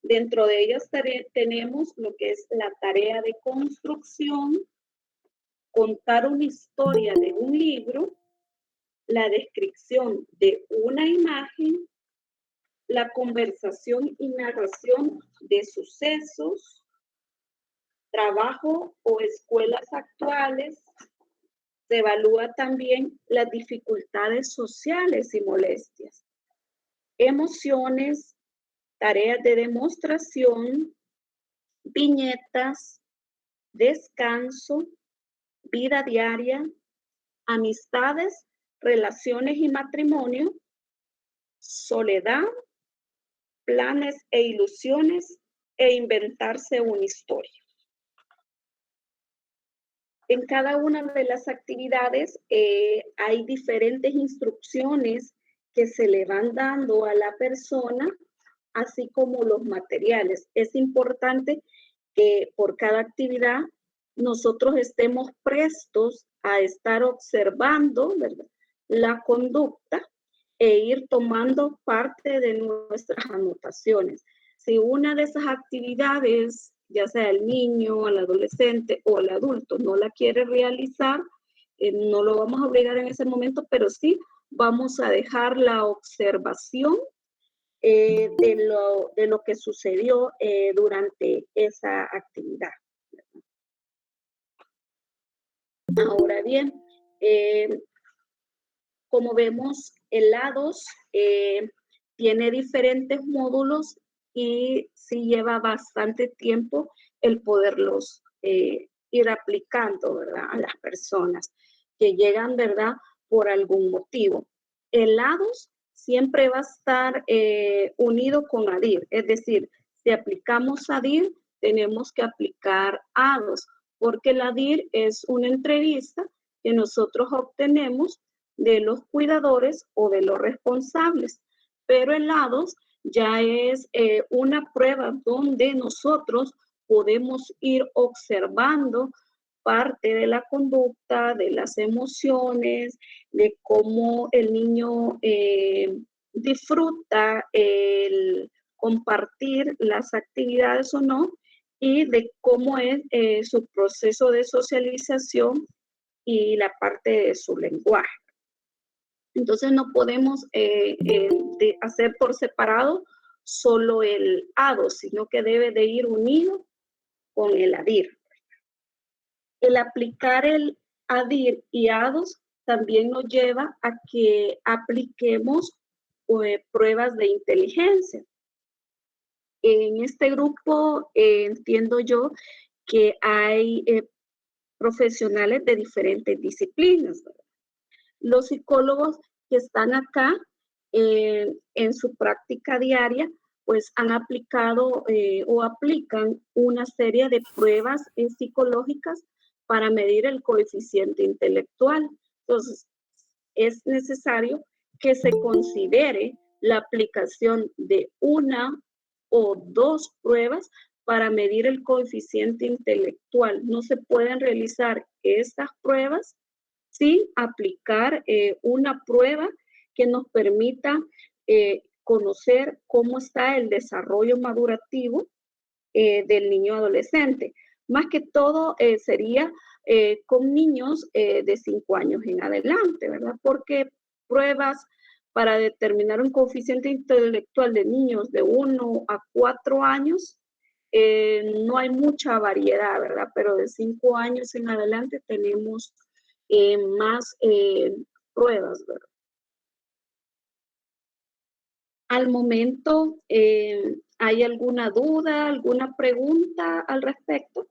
Dentro de ellas tenemos lo que es la tarea de construcción, contar una historia de un libro, la descripción de una imagen, la conversación y narración de sucesos, trabajo o escuelas actuales. Se evalúa también las dificultades sociales y molestias, emociones, tareas de demostración, viñetas, descanso, vida diaria, amistades, relaciones y matrimonio, soledad, planes e ilusiones e inventarse una historia. En cada una de las actividades hay diferentes instrucciones que se le van dando a la persona, así como los materiales. Es importante que por cada actividad nosotros estemos prestos a estar observando, ¿verdad?, la conducta e ir tomando parte de nuestras anotaciones. Si una de esas actividades, ya sea el niño, el adolescente o el adulto, no la quiere realizar, no lo vamos a obligar en ese momento, pero sí vamos a dejar la observación de lo que sucedió durante esa actividad. Ahora bien, como vemos, el A2 tiene diferentes módulos y sí lleva bastante tiempo el poderlos ir aplicando, ¿verdad?, a las personas que llegan, ¿verdad?, por algún motivo. El A2 siempre va a estar unido con ADIR, es decir, si aplicamos ADIR, tenemos que aplicar A2, porque el ADIR es una entrevista que nosotros obtenemos de los cuidadores o de los responsables, pero el A2 ya es una prueba donde nosotros podemos ir observando parte de la conducta, de las emociones, de cómo el niño disfruta el compartir las actividades o no, y de cómo es su proceso de socialización y la parte de su lenguaje. Entonces no podemos hacer por separado solo el A2, sino que debe de ir unido con el ADIR. El aplicar el ADIR y A2 también nos lleva a que apliquemos pruebas de inteligencia. En este grupo entiendo yo que hay profesionales de diferentes disciplinas, ¿verdad? Los psicólogos que están acá en su práctica diaria, pues han aplicado o aplican una serie de pruebas psicológicas para medir el coeficiente intelectual. Entonces, es necesario que se considere la aplicación de una o dos pruebas para medir el coeficiente intelectual. No se pueden realizar estas pruebas sin aplicar una prueba que nos permita conocer cómo está el desarrollo madurativo del niño adolescente. Más que todo sería con niños de 5 años en adelante, ¿verdad? Porque pruebas para determinar un coeficiente intelectual de niños de 1 a 4 años, no hay mucha variedad, ¿verdad? Pero de 5 años en adelante tenemos más pruebas, ¿verdad? Al momento, ¿hay alguna duda, alguna pregunta al respecto?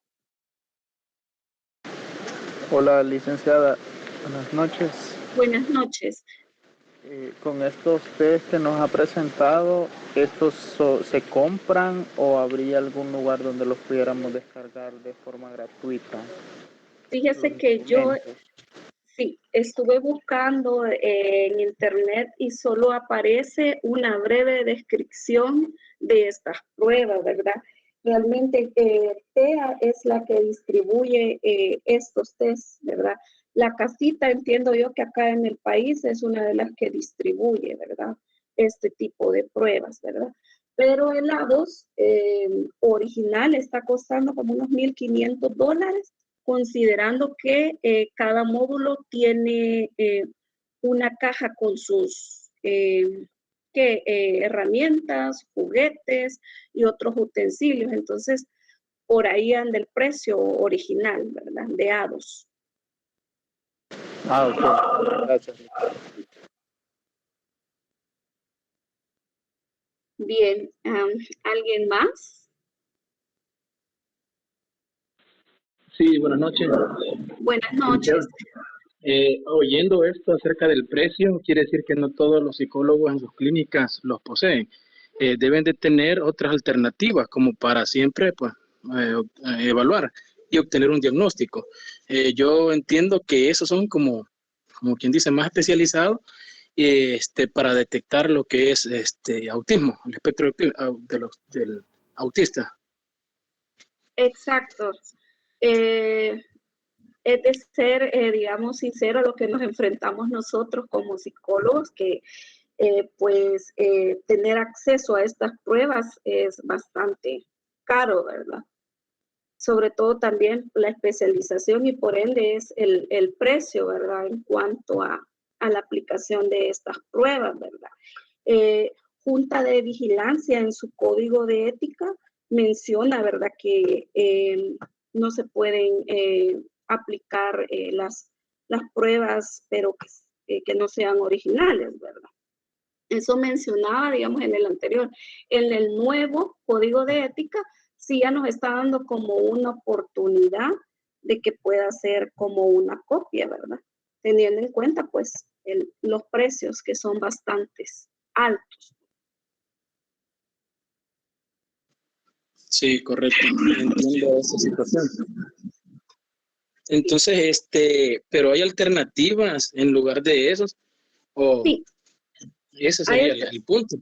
Hola, licenciada. Buenas noches. Buenas noches. Con estos test que nos ha presentado, ¿estos se compran o habría algún lugar donde los pudiéramos descargar de forma gratuita? Fíjese que yo sí, estuve buscando en internet y solo aparece una breve descripción de estas pruebas, ¿verdad? Realmente TEA es la que distribuye estos tests, ¿verdad? La casita, entiendo yo que acá en el país es una de las que distribuye, ¿verdad? Este tipo de pruebas, ¿verdad? Pero el A2 original está costando como unos $1,500, considerando que cada módulo tiene una caja con sus herramientas, juguetes y otros utensilios. Entonces, por ahí anda el precio original, ¿verdad? De A2. Ok, gracias. Bien, ¿alguien más? Sí, buenas noches. Buenas noches. Oyendo esto acerca del precio, quiere decir que no todos los psicólogos en sus clínicas los poseen. Deben de tener otras alternativas como para siempre pues, evaluar y obtener un diagnóstico. Yo entiendo que esos son como quien dice, más especializados para detectar lo que es autismo, el espectro del autista. Exacto. Es de ser, digamos, sincero a lo que nos enfrentamos nosotros como psicólogos, que tener acceso a estas pruebas es bastante caro, ¿verdad? Sobre todo también la especialización y por ende es el precio, ¿verdad? En cuanto a la aplicación de estas pruebas, ¿verdad? Junta de Vigilancia en su código de ética menciona, ¿verdad? Que no se pueden aplicar las pruebas, pero que no sean originales, ¿verdad? Eso mencionaba, digamos, en el anterior. En el nuevo código de ética, sí ya nos está dando como una oportunidad de que pueda ser como una copia, ¿verdad? Teniendo en cuenta, pues, los precios que son bastante altos. Sí, correcto. Entiendo esa situación. Entonces, pero hay alternativas en lugar de esos, o sí. Ese sería el punto.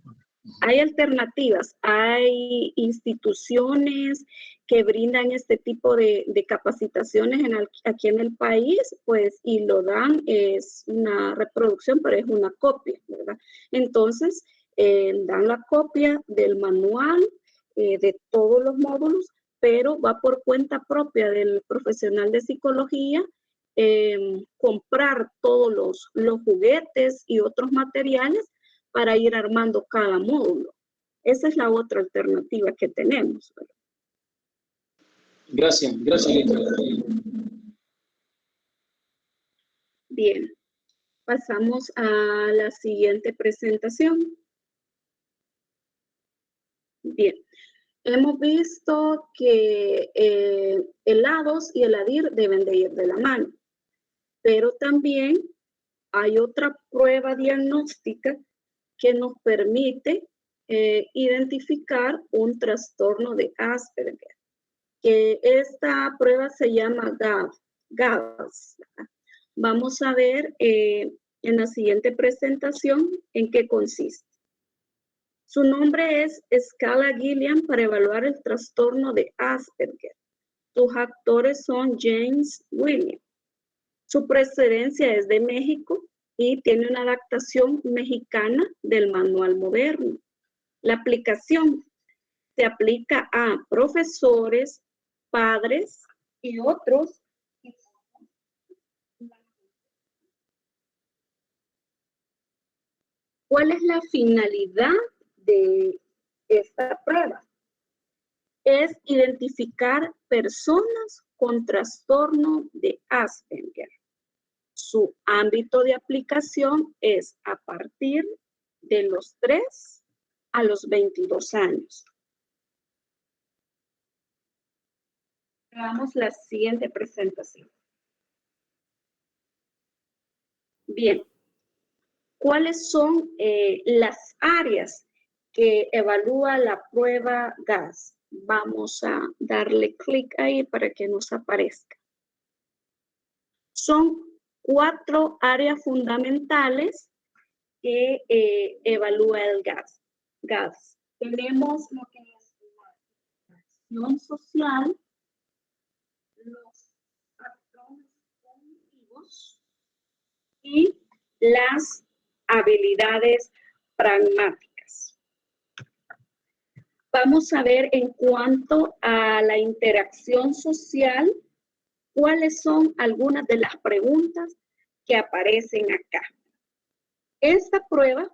Hay alternativas, hay instituciones que brindan este tipo de capacitaciones aquí en el país, pues, y lo dan, es una reproducción, pero es una copia, ¿verdad? Entonces, dan la copia del manual de todos los módulos, pero va por cuenta propia del profesional de psicología comprar todos los juguetes y otros materiales para ir armando cada módulo. Esa es la otra alternativa que tenemos, ¿verdad? Gracias. Bien, pasamos a la siguiente presentación. Bien, hemos visto que el A2 y el ADIR deben de ir de la mano, pero también hay otra prueba diagnóstica que nos permite identificar un trastorno de Asperger, que esta prueba se llama GADS. Vamos a ver en la siguiente presentación en qué consiste. Su nombre es Escala Gilliam para evaluar el trastorno de Asperger. Sus actores son James Williams. Su procedencia es de México y tiene una adaptación mexicana del manual moderno. La aplicación se aplica a profesores, padres y otros. ¿Cuál es la finalidad de esta prueba? Es identificar personas con trastorno de Asperger. Su ámbito de aplicación es a partir de los 3 a los 22 años. Hagamos la siguiente presentación. Bien, ¿cuáles son las áreas que evalúa la prueba GAS? Vamos a darle clic ahí para que nos aparezca. Son 4 áreas fundamentales que evalúa el GADS. Tenemos lo que es la acción social, los patrones cognitivos y las habilidades pragmáticas. Vamos a ver en cuanto a la interacción social, cuáles son algunas de las preguntas que aparecen acá. Esta prueba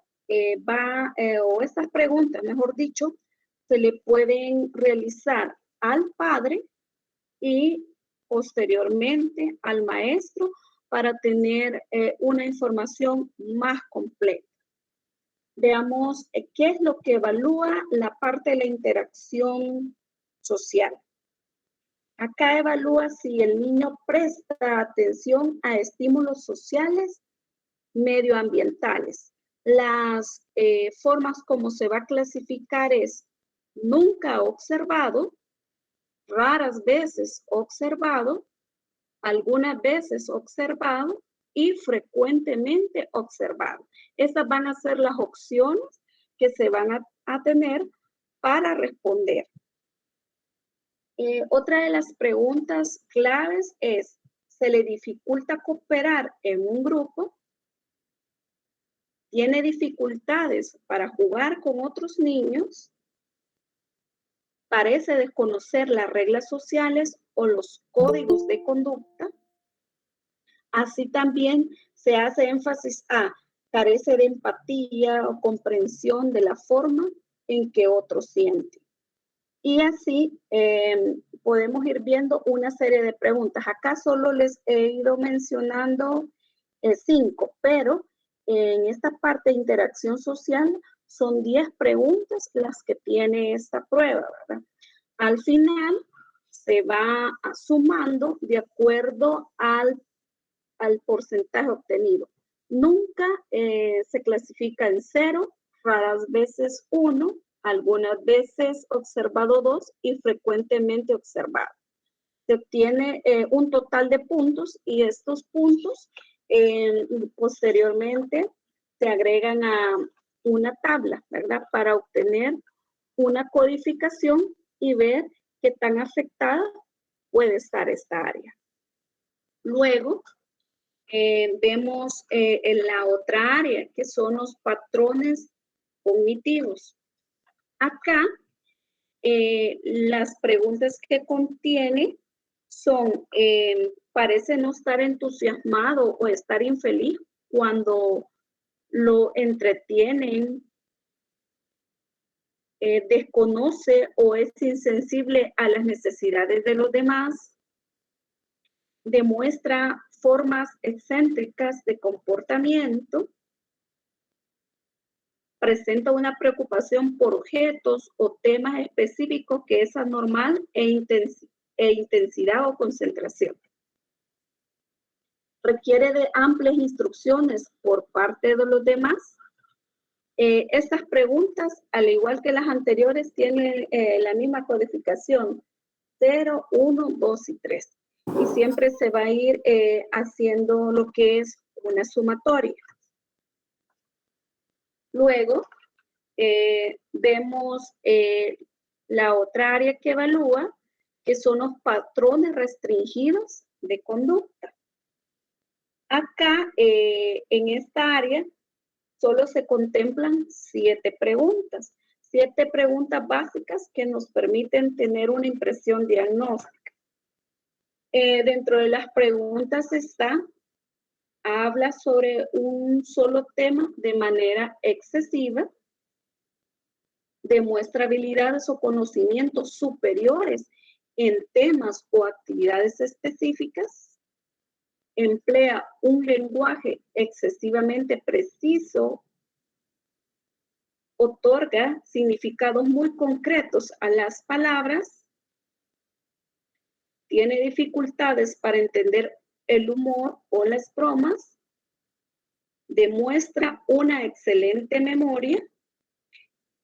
o estas preguntas, mejor dicho, se le pueden realizar al padre y posteriormente al maestro para tener una información más completa. Veamos qué es lo que evalúa la parte de la interacción social. Acá evalúa si el niño presta atención a estímulos sociales medioambientales. Las formas como se va a clasificar es nunca observado, raras veces observado, algunas veces observado y frecuentemente observado. Estas van a ser las opciones que se van a tener para responder. Otra de las preguntas claves es, ¿se le dificulta cooperar en un grupo? ¿Tiene dificultades para jugar con otros niños? ¿Parece desconocer las reglas sociales o los códigos de conducta? Así también se hace énfasis a carece de empatía o comprensión de la forma en que otros sienten. Y así podemos ir viendo una serie de preguntas. Acá solo les he ido mencionando 5, pero en esta parte de interacción social son 10 preguntas las que tiene esta prueba, ¿verdad? Al final se va sumando de acuerdo al porcentaje obtenido. Nunca se clasifica en 0, raras veces 1, algunas veces observado 2 y frecuentemente observado. Se obtiene un total de puntos y estos puntos posteriormente se agregan a una tabla, ¿verdad? Para obtener una codificación y ver qué tan afectada puede estar esta área. Luego, vemos en la otra área, que son los patrones cognitivos. Acá, las preguntas que contiene son, parece no estar entusiasmado o estar infeliz cuando lo entretienen, desconoce o es insensible a las necesidades de los demás, demuestra formas excéntricas de comportamiento, presenta una preocupación por objetos o temas específicos que es anormal e intensidad o concentración. Requiere de amplias instrucciones por parte de los demás. Estas preguntas, al igual que las anteriores, tienen la misma codificación, 0, 1, 2 y 3. Y siempre se va a ir haciendo lo que es una sumatoria. Luego, vemos la otra área que evalúa, que son los patrones restringidos de conducta. Acá, en esta área, solo se contemplan 7 preguntas. 7 preguntas básicas que nos permiten tener una impresión diagnóstica. Dentro de las preguntas habla sobre un solo tema de manera excesiva, demuestra habilidades o conocimientos superiores en temas o actividades específicas, emplea un lenguaje excesivamente preciso, otorga significados muy concretos a las palabras, tiene dificultades para entender el humor o las bromas, demuestra una excelente memoria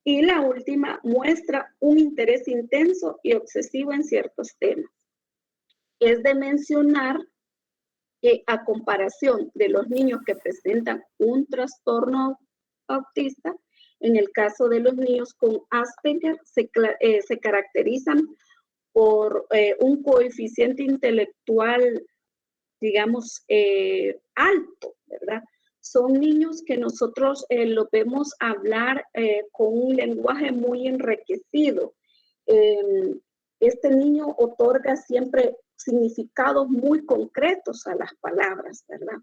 y la última muestra un interés intenso y obsesivo en ciertos temas. Es de mencionar que a comparación de los niños que presentan un trastorno autista, en el caso de los niños con Asperger se caracterizan por un coeficiente intelectual, digamos, alto, ¿verdad? Son niños que nosotros los vemos hablar con un lenguaje muy enriquecido. Este niño otorga siempre significados muy concretos a las palabras, ¿verdad?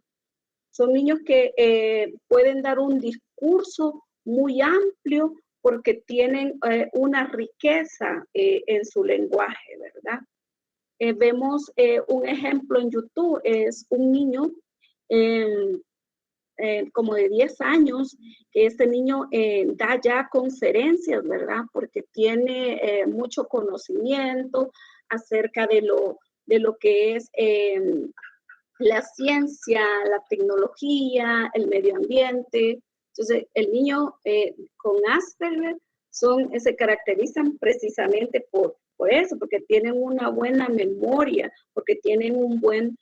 Son niños que pueden dar un discurso muy amplio porque tienen una riqueza en su lenguaje, ¿verdad? Vemos un ejemplo en YouTube, es un niño como de 10 años, que este niño da ya conferencias, ¿verdad? Porque tiene mucho conocimiento acerca de lo que es la ciencia, la tecnología, el medio ambiente. Entonces, el niño con Asperger se caracterizan precisamente por eso, porque tienen una buena memoria, porque tienen un buen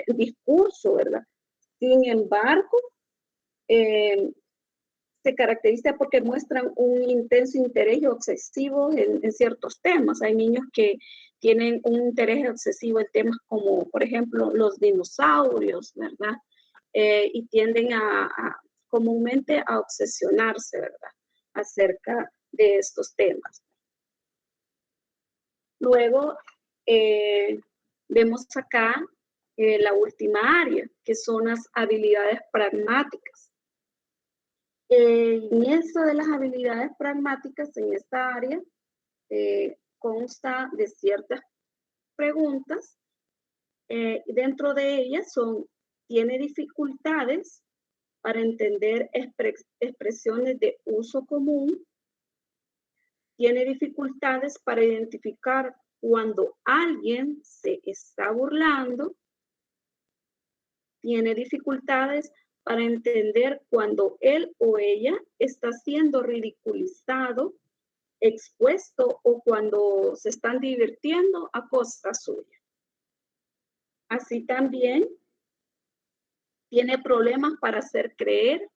discurso, ¿verdad? Sin embargo, se caracteriza porque muestran un intenso interés obsesivo en ciertos temas. Hay niños que tienen un interés obsesivo en temas como, por ejemplo, los dinosaurios, ¿verdad? Y tienden comúnmente a obsesionarse, ¿verdad? Acerca de estos temas. Luego, vemos acá la última área, que son las habilidades pragmáticas. En esta de las habilidades pragmáticas, en esta área, consta de ciertas preguntas. Dentro de ellas tiene dificultades para entender expresiones de uso común, tiene dificultades para identificar cuando alguien se está burlando, tiene dificultades para entender cuando él o ella está siendo ridiculizado, expuesto o cuando se están divirtiendo a costa suya. Así también tiene problemas para hacer creer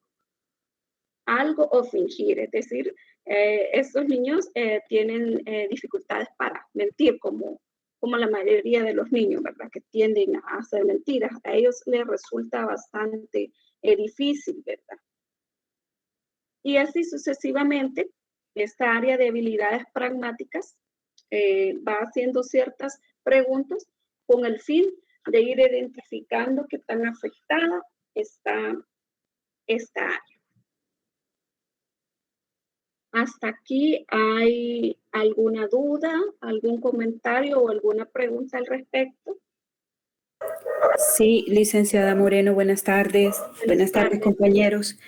algo o fingir, es decir, estos niños tienen dificultades para mentir, como la mayoría de los niños, ¿verdad? Que tienden a hacer mentiras. A ellos les resulta bastante difícil, ¿verdad? Y así sucesivamente, esta área de habilidades pragmáticas va haciendo ciertas preguntas con el fin de ir identificando qué tan afectada está esta área. ¿Hasta aquí hay alguna duda, algún comentario o alguna pregunta al respecto? Sí, licenciada Moreno, buenas tardes. Buenas tardes, compañeros.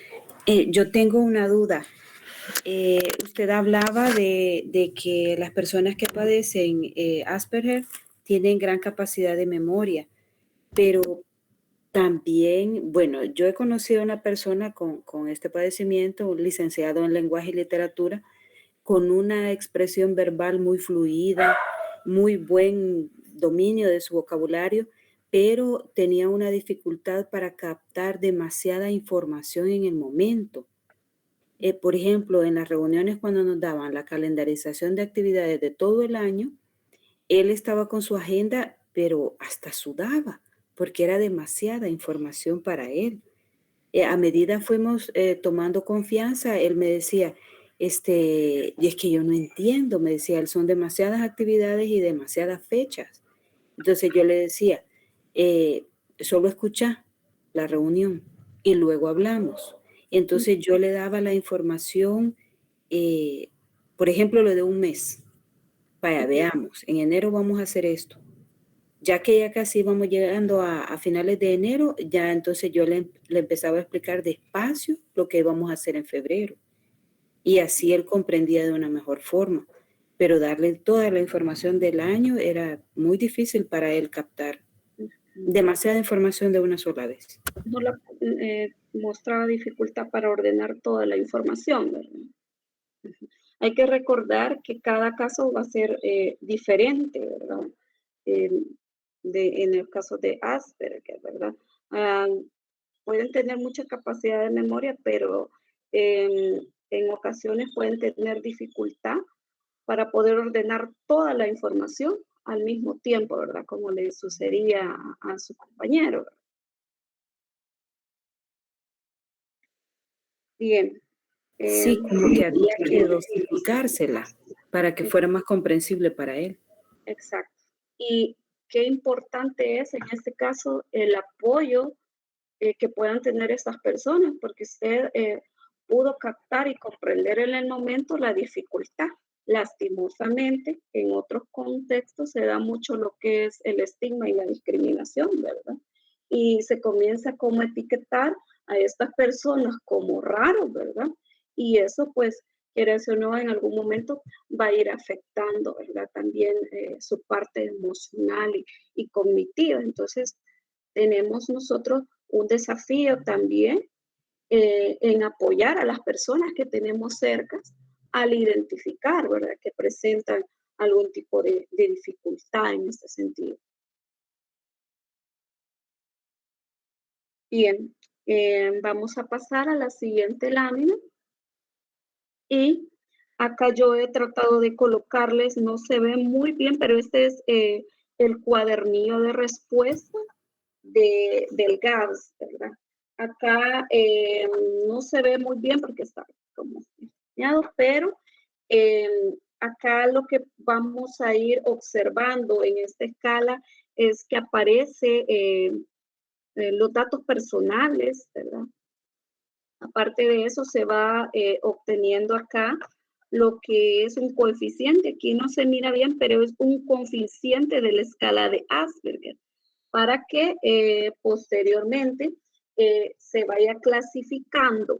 Yo tengo una duda. Usted hablaba de que las personas que padecen Asperger tienen gran capacidad de memoria, pero también, bueno, yo he conocido a una persona con este padecimiento, un licenciado en lenguaje y literatura, con una expresión verbal muy fluida, muy buen dominio de su vocabulario, pero tenía una dificultad para captar demasiada información en el momento. Por ejemplo, en las reuniones cuando nos daban la calendarización de actividades de todo el año, él estaba con su agenda, pero hasta sudaba, porque era demasiada información para él. A medida fuimos tomando confianza, él me decía, y es que yo no entiendo, me decía, son demasiadas actividades y demasiadas fechas. Entonces yo le decía, solo escucha la reunión y luego hablamos. Entonces yo le daba la información, por ejemplo, lo de un mes. Vaya, veamos, en enero vamos a hacer esto. Ya que ya casi vamos llegando a finales de enero, ya entonces yo le empezaba a explicar despacio lo que íbamos a hacer en febrero. Y así él comprendía de una mejor forma. Pero darle toda la información del año era muy difícil para él captar demasiada información de una sola vez. No mostraba dificultad para ordenar toda la información, ¿verdad? Hay que recordar que cada caso va a ser diferente, ¿verdad? en el caso de Asperger, ¿verdad? Pueden tener mucha capacidad de memoria, pero en ocasiones pueden tener dificultad para poder ordenar toda la información al mismo tiempo, ¿verdad? Como le sucedía a su compañero. Bien. Sí, como que había que dosificársela para que fuera más comprensible para él. Exacto. Y qué importante es en este caso el apoyo que puedan tener estas personas, porque usted pudo captar y comprender en el momento la dificultad. Lastimosamente, en otros contextos se da mucho lo que es el estigma y la discriminación, ¿verdad? Y se comienza como a etiquetar a estas personas como raros, ¿verdad? Y eso, pues, quieras o no, en algún momento va a ir afectando, ¿verdad? También su parte emocional y cognitiva. Entonces, tenemos nosotros un desafío también en apoyar a las personas que tenemos cerca al identificar, ¿verdad?, que presentan algún tipo de dificultad en este sentido. Bien, vamos a pasar a la siguiente lámina. Y acá yo he tratado de colocarles, no se ve muy bien, pero este es el cuadernillo de respuesta del GABS, ¿verdad? Acá no se ve muy bien porque está como diseñado, pero acá lo que vamos a ir observando en esta escala es que aparece los datos personales, ¿verdad? Aparte de eso, se va obteniendo acá lo que es un coeficiente. Aquí no se mira bien, pero es un coeficiente de la escala de Asperger, para que posteriormente se vaya clasificando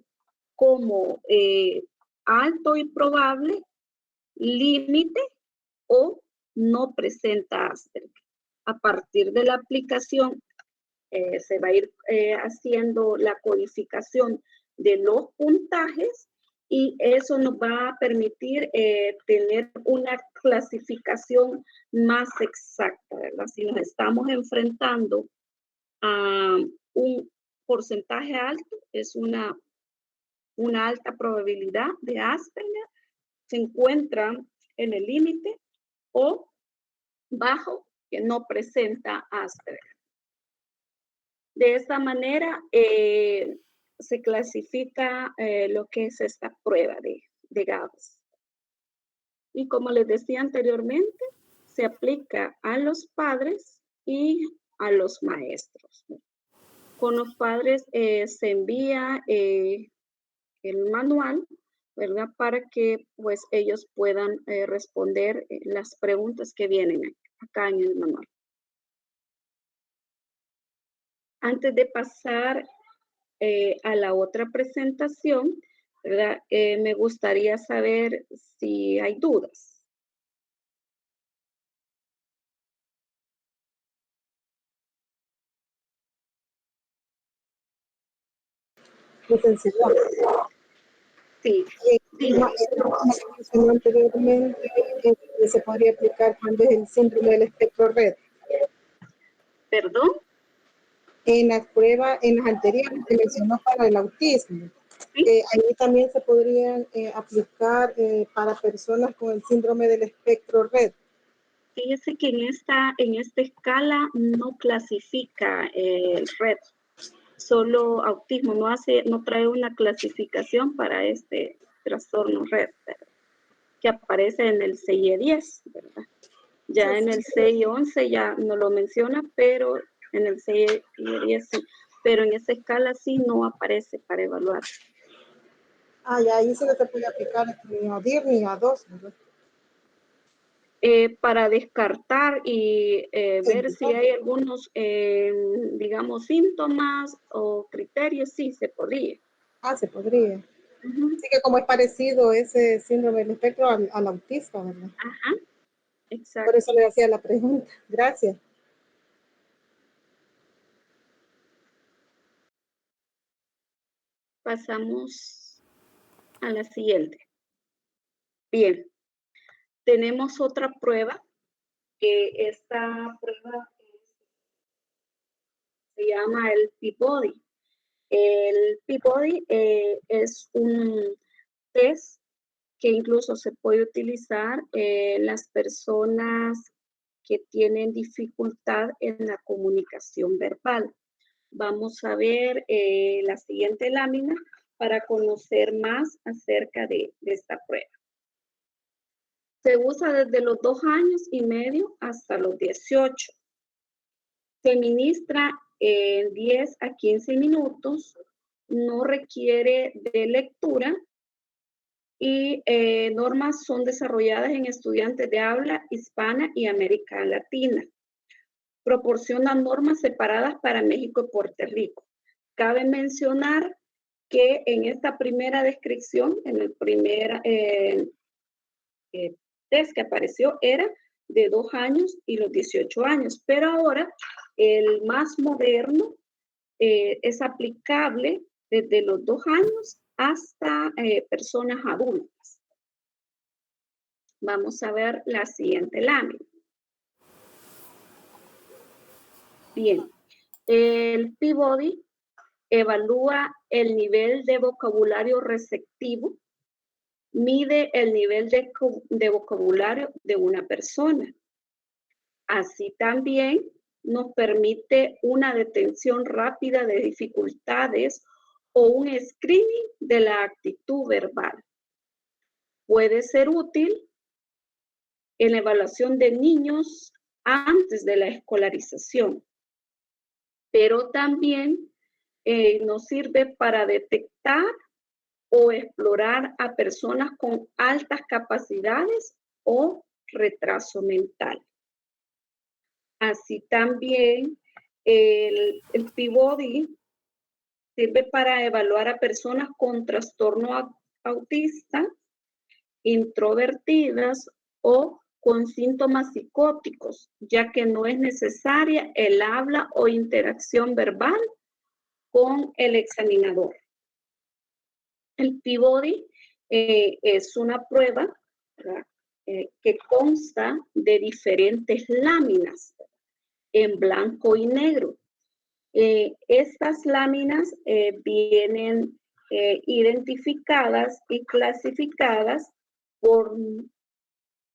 como alto y probable, límite o no presenta Asperger. A partir de la aplicación se va a ir haciendo la codificación de los puntajes y eso nos va a permitir tener una clasificación más exacta, ¿verdad? Si nos estamos enfrentando a un porcentaje alto, es una alta probabilidad de Asperger, se encuentra en el límite, o bajo, que no presenta Asperger. De esta manera se clasifica lo que es esta prueba de GABS. Y como les decía anteriormente, se aplica a los padres y a los maestros. Con los padres se envía el manual, ¿verdad? Para que pues ellos puedan responder las preguntas que vienen acá en el manual. Antes de pasar a la otra presentación, ¿verdad? Me gustaría saber si hay dudas. Licenciada. Sí, Y mencionó anteriormente que se podría aplicar cuando es el síndrome del espectro red. ¿Perdón? En las pruebas, en las anteriores se mencionó para el autismo. Sí. Ahí también se podrían aplicar para personas con el síndrome del espectro red. Fíjese que en esta escala no clasifica el red, solo autismo, no trae una clasificación para este trastorno red, ¿verdad? Que aparece en el CIE-10, ¿verdad? Ya en el CIE-11 ya no lo menciona, pero en el CIE-10 sí. Pero en esa escala sí no aparece para evaluar. Ah, ya ahí sí no se puede aplicar ni a DIR ni a 2, ¿verdad? Para descartar y ver si hay algunos, digamos, síntomas o criterios, sí se podría. Ah, se podría. Así que como es parecido ese síndrome del espectro al autista, ¿verdad? Ajá, exacto. Por eso le hacía la pregunta. Gracias. Pasamos a la siguiente. Bien, tenemos otra prueba, que esta prueba es se llama el Peabody. El Peabody es un test que incluso se puede utilizar en las personas que tienen dificultad en la comunicación verbal. Vamos a ver la siguiente lámina para conocer más acerca de esta prueba. Se usa desde los 2 años y medio hasta los 18. Se administra en 10 a 15 minutos, no requiere de lectura y normas son desarrolladas en estudiantes de habla hispana y América Latina. Proporciona normas separadas para México y Puerto Rico. Cabe mencionar que en esta primera descripción, en el primer test que apareció, era de 2 años y los 18 años, pero ahora el más moderno es aplicable desde los 2 años hasta personas adultas. Vamos a ver la siguiente lámina. Bien, el Peabody evalúa el nivel de vocabulario receptivo, mide el nivel de vocabulario de una persona. Así también nos permite una detención rápida de dificultades o un screening de la actitud verbal. Puede ser útil en la evaluación de niños antes de la escolarización, pero también nos sirve para detectar o explorar a personas con altas capacidades o retraso mental. Así también el Peabody sirve para evaluar a personas con trastorno autista, introvertidas o con síntomas psicóticos, ya que no es necesaria el habla o interacción verbal con el examinador. El Peabody es una prueba que consta de diferentes láminas en blanco y negro. Estas láminas vienen identificadas y clasificadas por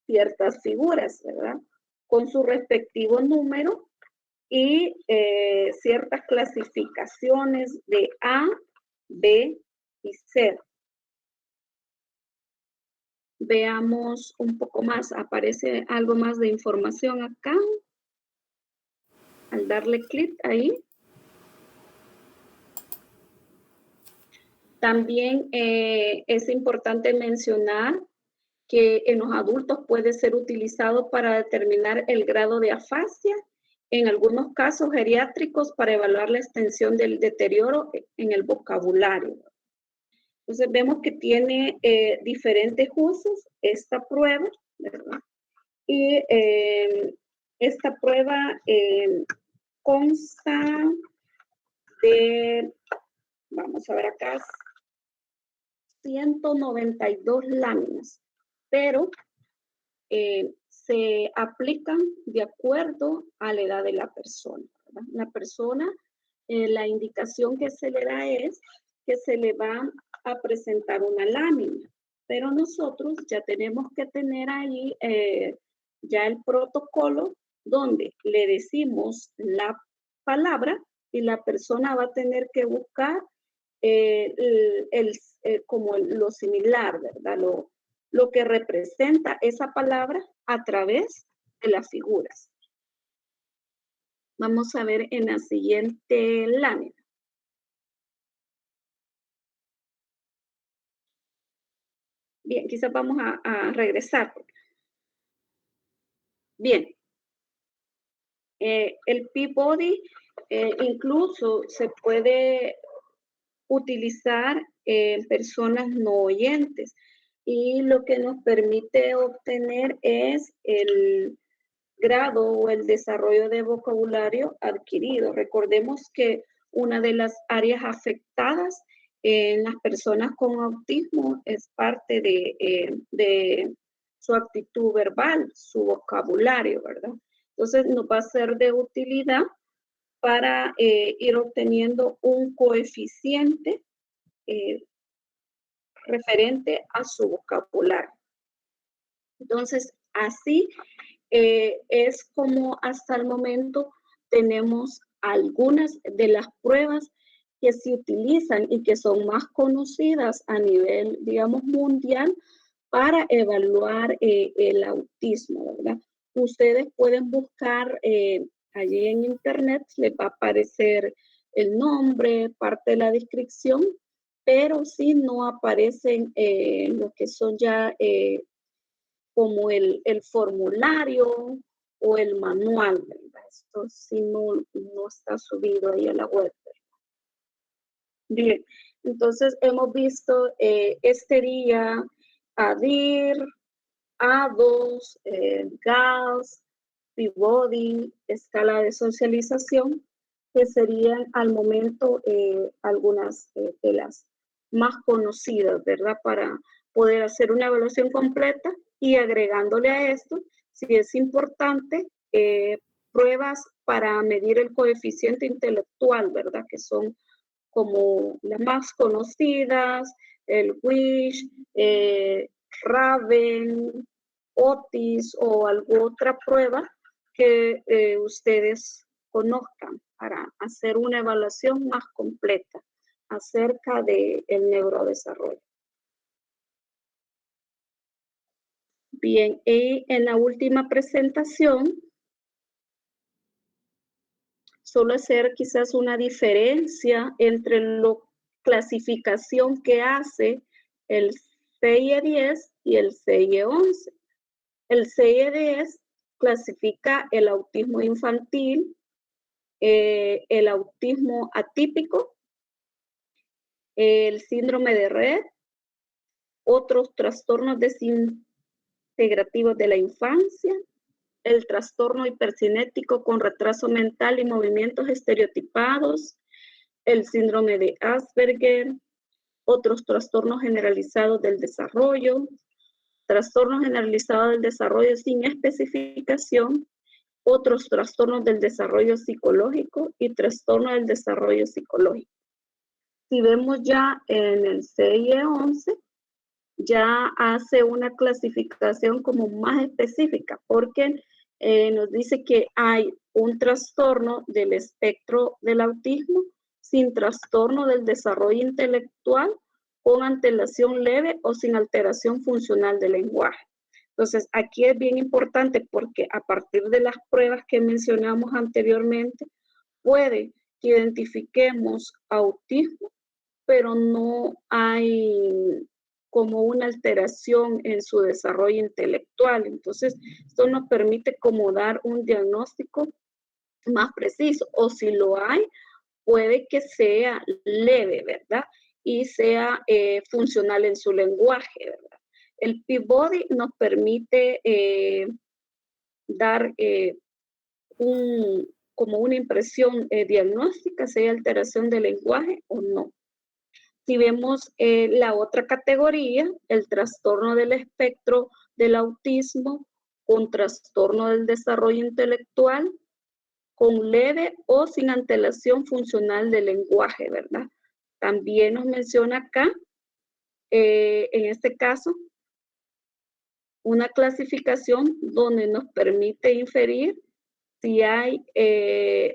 ciertas figuras, ¿verdad? Con su respectivo número y ciertas clasificaciones de A, B y C. Veamos un poco más, aparece algo más de información acá. Al darle clic ahí. También es importante mencionar que en los adultos puede ser utilizado para determinar el grado de afasia, en algunos casos geriátricos para evaluar la extensión del deterioro en el vocabulario. Entonces vemos que tiene diferentes usos esta prueba, ¿verdad? Y esta prueba consta de, vamos a ver acá, 192 láminas, pero se aplican de acuerdo a la edad de la persona, ¿verdad? La persona, la indicación que se le da es que se le va a presentar una lámina, pero nosotros ya tenemos que tener ahí ya el protocolo donde le decimos la palabra y la persona va a tener que buscar como lo similar, ¿verdad? Lo que representa esa palabra a través de las figuras. Vamos a ver en la siguiente lámina. Bien, quizás vamos a regresar. Bien. El Peabody incluso se puede utilizar en personas no oyentes y lo que nos permite obtener es el grado o el desarrollo de vocabulario adquirido. Recordemos que una de las áreas afectadas en las personas con autismo es parte de su actitud verbal, su vocabulario, ¿verdad? Entonces nos va a ser de utilidad para ir obteniendo un coeficiente referente a su vocabulario. Entonces, así es como hasta el momento tenemos algunas de las pruebas que se utilizan y que son más conocidas a nivel, digamos, mundial para evaluar el autismo, ¿verdad? Ustedes pueden buscar allí en internet, les va a aparecer el nombre, parte de la descripción, pero sí no aparecen lo que son ya como el formulario o el manual, ¿verdad? Esto sí no está subido ahí a la web. Bien, entonces hemos visto este día ADIR, A2, GALS, Peabody, escala de socialización, que serían al momento algunas de las más conocidas, ¿verdad? Para poder hacer una evaluación completa y agregándole a esto, si es importante, pruebas para medir el coeficiente intelectual, ¿verdad? Que son como las más conocidas, el WISH, Raven, Otis o alguna otra prueba que ustedes conozcan para hacer una evaluación más completa acerca del neurodesarrollo. Bien, y en la última presentación, solo hacer quizás una diferencia entre la clasificación que hace el CIE-10 y el CIE-11. El CIE-10 clasifica el autismo infantil, el autismo atípico, el síndrome de Rett, otros trastornos desintegrativos de la infancia, el trastorno hipercinético con retraso mental y movimientos estereotipados, el síndrome de Asperger, otros trastornos generalizados del desarrollo, trastornos generalizados del desarrollo sin especificación, otros trastornos del desarrollo psicológico y trastornos del desarrollo psicológico. Si vemos ya en el CIE-11, ya hace una clasificación como más específica, porque nos dice que hay un trastorno del espectro del autismo sin trastorno del desarrollo intelectual, con antelación leve o sin alteración funcional del lenguaje. Entonces, aquí es bien importante porque a partir de las pruebas que mencionamos anteriormente, puede que identifiquemos autismo, pero no hay como una alteración en su desarrollo intelectual. Entonces, esto nos permite como dar un diagnóstico más preciso, o si lo hay, puede que sea leve, ¿verdad? Y sea funcional en su lenguaje, ¿verdad? El Peabody nos permite dar como una impresión diagnóstica, si hay alteración del lenguaje o no. Si vemos la otra categoría, el trastorno del espectro del autismo con trastorno del desarrollo intelectual, con leve o sin antelación funcional del lenguaje, ¿verdad? También nos menciona acá, en este caso, una clasificación donde nos permite inferir si hay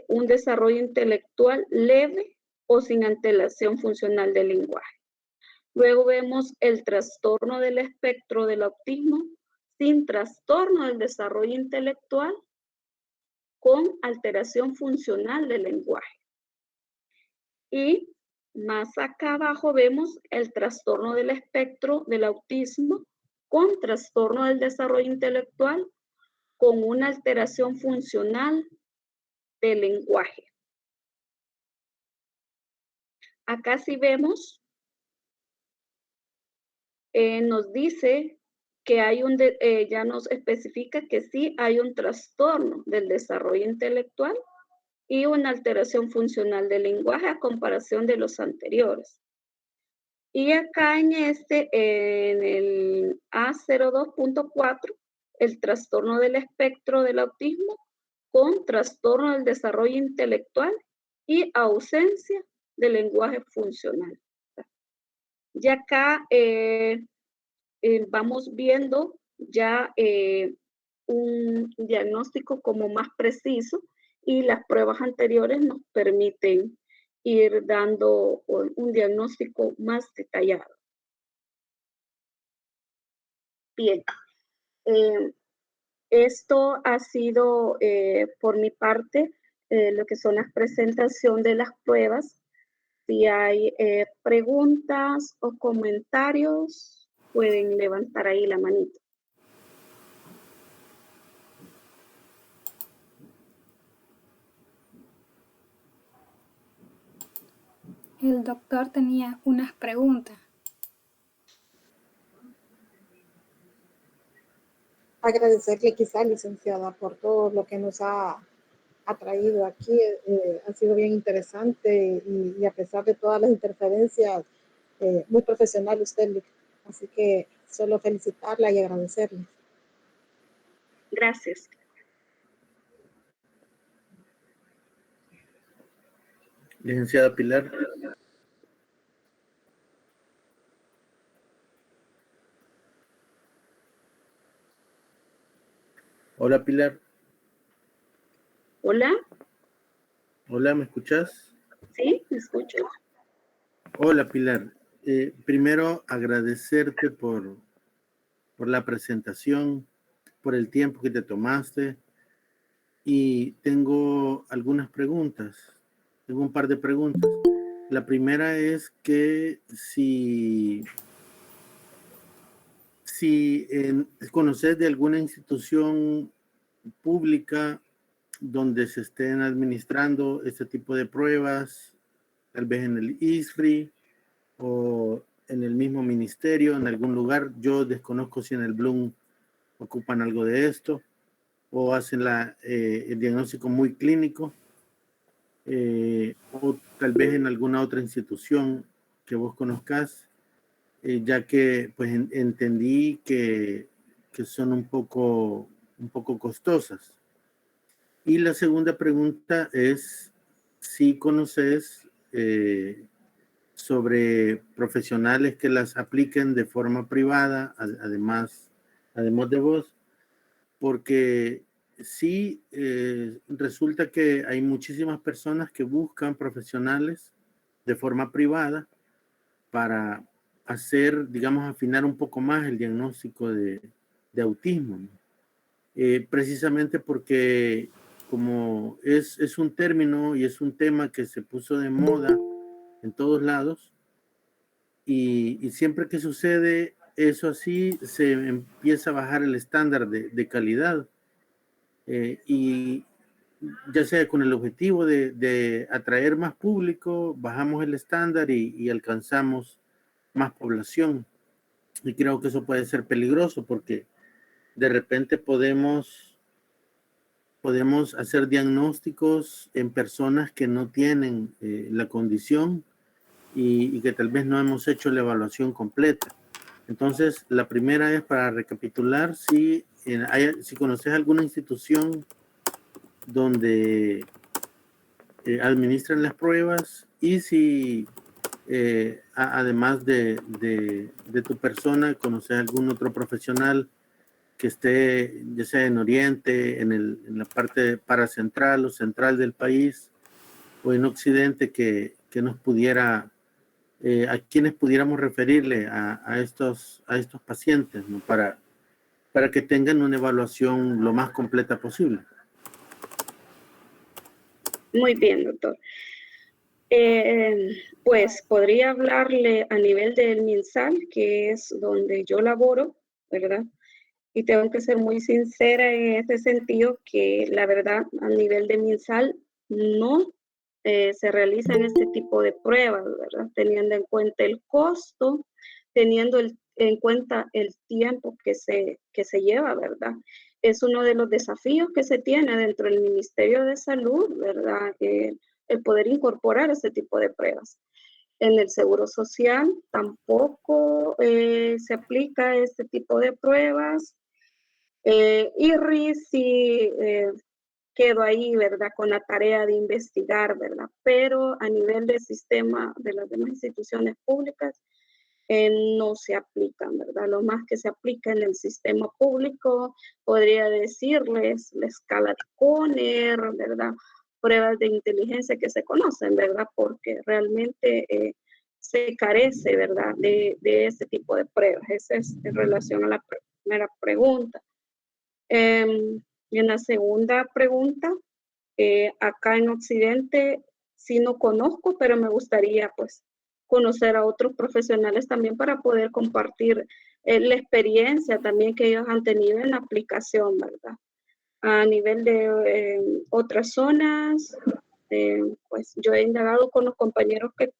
un desarrollo intelectual leve o sin antelación funcional del lenguaje. Luego vemos el trastorno del espectro del autismo sin trastorno del desarrollo intelectual con alteración funcional del lenguaje. Y más acá abajo vemos el trastorno del espectro del autismo con trastorno del desarrollo intelectual con una alteración funcional del lenguaje. Acá sí vemos, nos dice que hay ya nos especifica que sí hay un trastorno del desarrollo intelectual y una alteración funcional del lenguaje a comparación de los anteriores. Y acá en el A02.4, el trastorno del espectro del autismo con trastorno del desarrollo intelectual y ausencia de lenguaje funcional. Ya acá vamos viendo ya un diagnóstico como más preciso, y las pruebas anteriores nos permiten ir dando un diagnóstico más detallado. Bien, esto ha sido por mi parte lo que son las presentaciones de las pruebas. Si hay preguntas o comentarios, pueden levantar ahí la manita. El doctor tenía unas preguntas. Agradecerle quizá, licenciada, por todo lo que nos ha traído aquí. Ha sido bien interesante y a pesar de todas las interferencias, muy profesional usted. Así que solo felicitarla y agradecerle. Gracias. Licenciada Pilar. Hola, Pilar. Hola. Hola, ¿me escuchas? Sí, me escucho. Hola, Pilar. Primero, agradecerte por la presentación, por el tiempo que te tomaste, y tengo algunas preguntas. Tengo un par de preguntas. La primera es que si conoces de alguna institución pública donde se estén administrando este tipo de pruebas, tal vez en el ISRI o en el mismo ministerio, en algún lugar. Yo desconozco si en el Bloom ocupan algo de esto o hacen el diagnóstico muy clínico, o tal vez en alguna otra institución que vos conozcas, ya que pues entendí que son un poco costosas. Y la segunda pregunta es si conoces sobre profesionales que las apliquen de forma privada, además de vos, porque sí, resulta que hay muchísimas personas que buscan profesionales de forma privada para hacer, digamos, afinar un poco más el diagnóstico de autismo, ¿no? Precisamente porque como es un término y es un tema que se puso de moda en todos lados, y siempre que sucede eso así, se empieza a bajar el estándar de calidad, y ya sea con el objetivo de atraer más público, bajamos el estándar y alcanzamos más población. Y creo que eso puede ser peligroso porque de repente podemos hacer diagnósticos en personas que no tienen la condición y que tal vez no hemos hecho la evaluación completa. Entonces, la primera es para recapitular si conoces alguna institución donde administran las pruebas, y si además de tu persona conoces algún otro profesional que esté ya sea en Oriente, en la parte paracentral o central del país, o en Occidente, que nos pudiera, a quienes pudiéramos referirle a estos pacientes, ¿no? para que tengan una evaluación lo más completa posible. Muy bien, doctor. Pues podría hablarle a nivel del MinSal, que es donde yo laboro, ¿verdad? Y tengo que ser muy sincera en ese sentido, que la verdad a nivel de MinSal no se realizan este tipo de pruebas, ¿verdad? Teniendo en cuenta el costo, teniendo en cuenta el tiempo que se lleva, ¿verdad? Es uno de los desafíos que se tiene dentro del Ministerio de Salud, ¿verdad? El poder incorporar este tipo de pruebas. En el Seguro Social tampoco se aplica este tipo de pruebas. IRRI sí quedo ahí, ¿verdad? Con la tarea de investigar, ¿verdad? Pero a nivel del sistema de las demás instituciones públicas, no se aplican, ¿verdad? Lo más que se aplica en el sistema público, podría decirles la escala de Conner, ¿verdad? Pruebas de inteligencia que se conocen, ¿verdad? Porque realmente se carece, ¿verdad? De ese tipo de pruebas. Esa es en relación a la primera pregunta. Y en la segunda pregunta, acá en Occidente sí no conozco, pero me gustaría pues conocer a otros profesionales también para poder compartir la experiencia también que ellos han tenido en la aplicación, ¿verdad? A nivel de otras zonas, pues yo he indagado con los compañeros que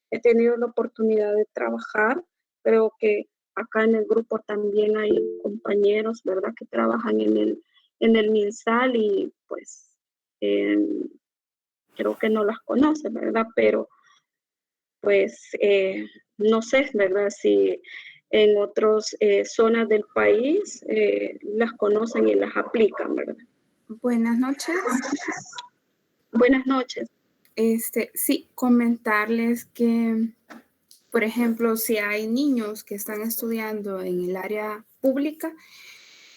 he tenido la oportunidad de trabajar. Creo que acá en el grupo también hay compañeros, ¿verdad?, que trabajan en el MinSal y pues creo que no las conocen, ¿verdad? Pero pues no sé, ¿verdad? Si en otras zonas del país las conocen y las aplican, ¿verdad? Buenas noches. Buenas noches. Sí, comentarles que, por ejemplo, si hay niños que están estudiando en el área pública,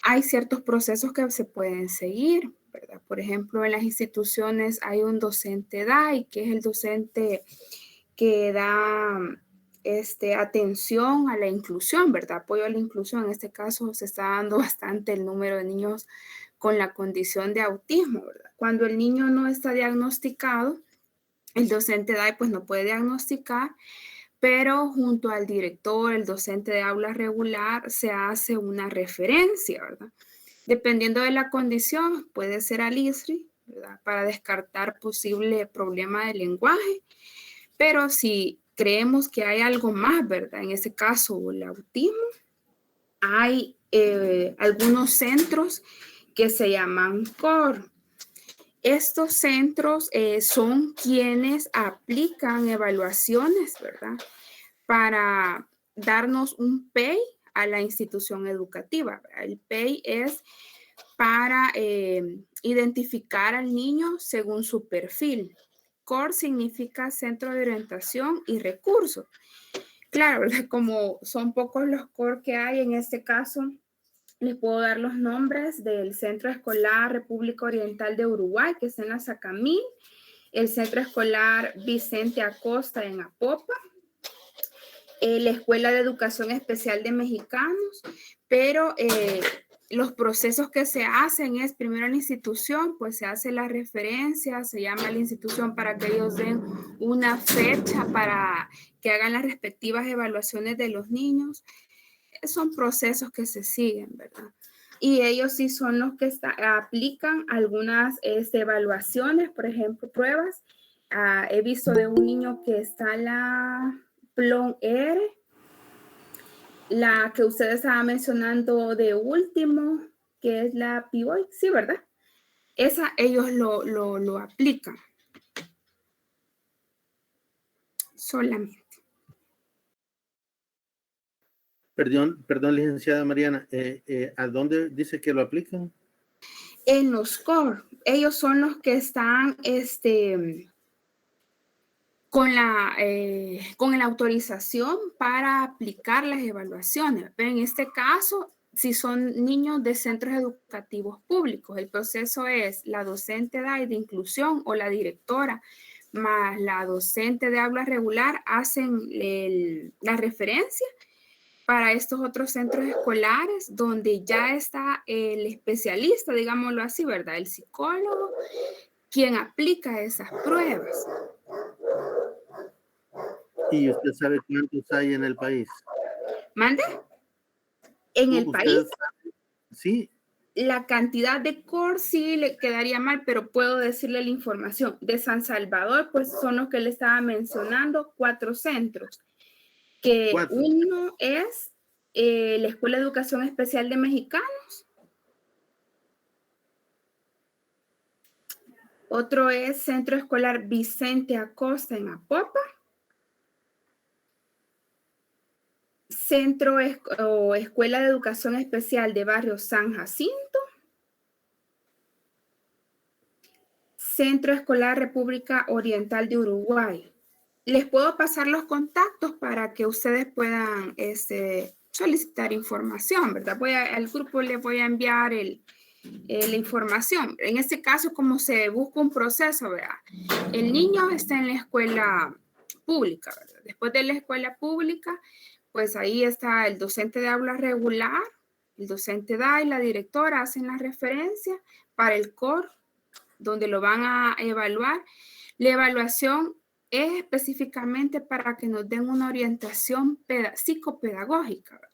hay ciertos procesos que se pueden seguir, ¿verdad? Por ejemplo, en las instituciones hay un docente DAI, que es el docente que da atención a la inclusión, ¿verdad? Apoyo a la inclusión. En este caso se está dando bastante el número de niños con la condición de autismo, ¿verdad? Cuando el niño no está diagnosticado, el docente DAI pues no puede diagnosticar, pero junto al director, el docente de aula regular, se hace una referencia, ¿verdad? Dependiendo de la condición, puede ser al ISRI, ¿verdad?, para descartar posible problema de lenguaje, pero si creemos que hay algo más, ¿verdad?, en ese caso el autismo, hay algunos centros que se llaman CORE. Estos centros son quienes aplican evaluaciones, ¿verdad?, para darnos un PEI a la institución educativa. El PEI es para identificar al niño según su perfil. CORE significa Centro de Orientación y Recursos. Claro, ¿verdad? Como son pocos los CORE que hay en este caso, les puedo dar los nombres del Centro Escolar República Oriental de Uruguay, que está en la Sacamil, el Centro Escolar Vicente Acosta en Apopa, la Escuela de Educación Especial de Mexicanos, pero los procesos que se hacen es primero en la institución, pues se hace la referencia, se llama a la institución para que ellos den una fecha para que hagan las respectivas evaluaciones de los niños. Son procesos que se siguen, ¿verdad? Y ellos sí son los que aplican algunas evaluaciones, por ejemplo, pruebas. He visto de un niño que está la PLON R, la que usted estaba mencionando de último, que es la PIVOY, sí, ¿verdad? Esa ellos lo aplican. Solamente. Perdón, licenciada Mariana, ¿a dónde dice que lo aplican? En los CORE. Ellos son los que están con la autorización para aplicar las evaluaciones. Pero en este caso, si son niños de centros educativos públicos, el proceso es la docente DAI de inclusión o la directora más la docente de aula regular hacen la referencia para estos otros centros escolares donde ya está el especialista, digámoslo así, ¿verdad? El psicólogo, quien aplica esas pruebas. ¿Y usted sabe cuántos hay en el país? ¿Mande? ¿En el país? Sí. La cantidad de CORE sí le quedaría mal, pero puedo decirle la información. De San Salvador, pues son los que le estaba mencionando, 4 centros. Que 4. Uno es la Escuela de Educación Especial de Mexicanos. Otro es Centro Escolar Vicente Acosta en Apopa. Centro o Escuela de Educación Especial de Barrio San Jacinto. Centro Escolar República Oriental de Uruguay. Les puedo pasar los contactos para que ustedes puedan solicitar información, ¿verdad? Al grupo le voy a enviar la información. En este caso, como se busca un proceso, ¿verdad? El niño está en la escuela pública, ¿verdad? Después de la escuela pública, pues ahí está el docente de aula regular, el docente da y la directora hacen la referencia para el COR, donde lo van a evaluar. La evaluación es específicamente para que nos den una orientación psicopedagógica, ¿verdad?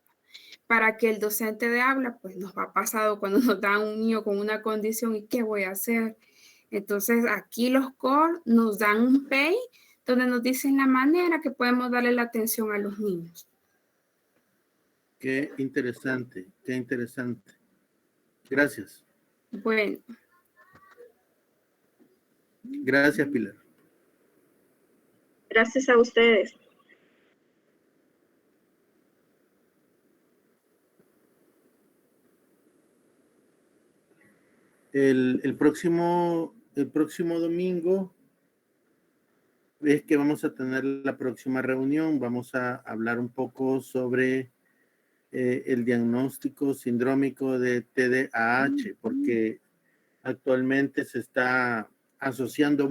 Para que el docente de aula, pues nos ha pasado cuando nos dan un niño con una condición y qué voy a hacer. Entonces aquí los COR nos dan un PEI donde nos dicen la manera que podemos darle la atención a los niños. Qué interesante, qué interesante. Gracias. Bueno. Gracias, Pilar. Gracias a ustedes. El próximo domingo es que vamos a tener la próxima reunión. Vamos a hablar un poco sobre el diagnóstico sindrómico de TDAH, porque actualmente se está asociando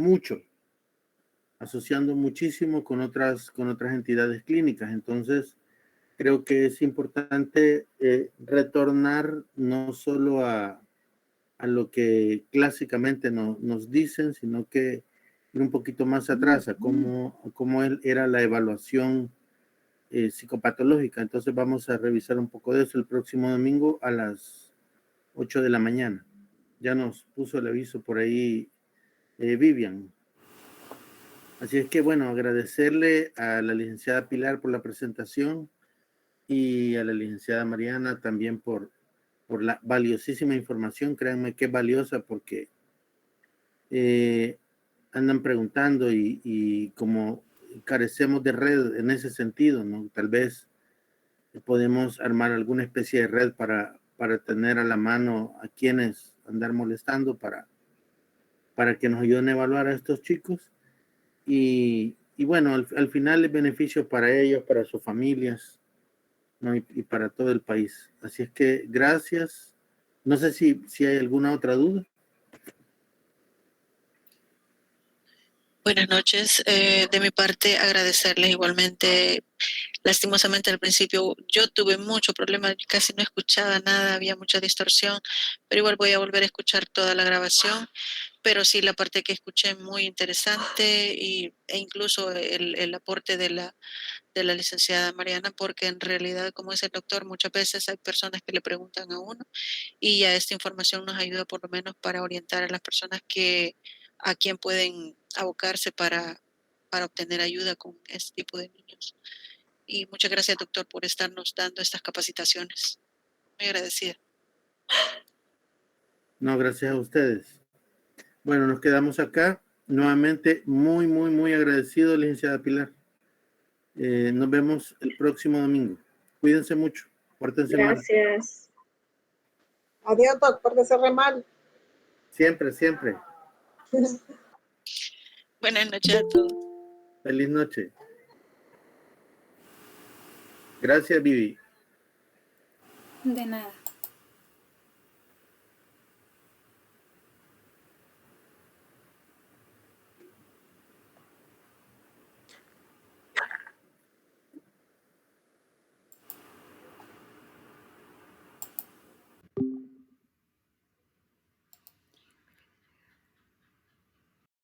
muchísimo con otras entidades clínicas. Entonces, creo que es importante retornar no solo a lo que clásicamente nos dicen, sino que ir un poquito más atrás a cómo era la evaluación psicopatológica. Entonces vamos a revisar un poco de eso el próximo domingo a las 8 de la mañana. Ya nos puso el aviso por ahí Vivian. Así es que, bueno, agradecerle a la licenciada Pilar por la presentación y a la licenciada Mariana también por la valiosísima información. Créanme que es valiosa porque andan preguntando y como carecemos de red en ese sentido, ¿no? Tal vez podemos armar alguna especie de red para tener a la mano a quienes andar molestando para que nos ayuden a evaluar a estos chicos. Y bueno, al final es beneficio para ellos, para sus familias, ¿no? Y para todo el país. Así es que gracias. No sé si hay alguna otra duda. Buenas noches. De mi parte, agradecerles igualmente. Lastimosamente al principio yo tuve mucho problema, casi no escuchaba nada, había mucha distorsión, pero igual voy a volver a escuchar toda la grabación. Pero sí, la parte que escuché muy interesante e incluso el aporte de la licenciada Mariana, porque en realidad, como dice el doctor, muchas veces hay personas que le preguntan a uno y ya esta información nos ayuda por lo menos para orientar a las personas a quien pueden abocarse para obtener ayuda con este tipo de niños. Y muchas gracias, doctor, por estarnos dando estas capacitaciones. Muy agradecida. No, gracias a ustedes. Bueno, nos quedamos acá. Nuevamente, muy, muy, muy agradecido, licenciada Pilar. Nos vemos el próximo domingo. Cuídense mucho. Pórtense mal. Gracias. Adiós, doctor. Pórtense re mal. Siempre, siempre. Buenas noches a todos. Feliz noche. Gracias, Vivi. De nada.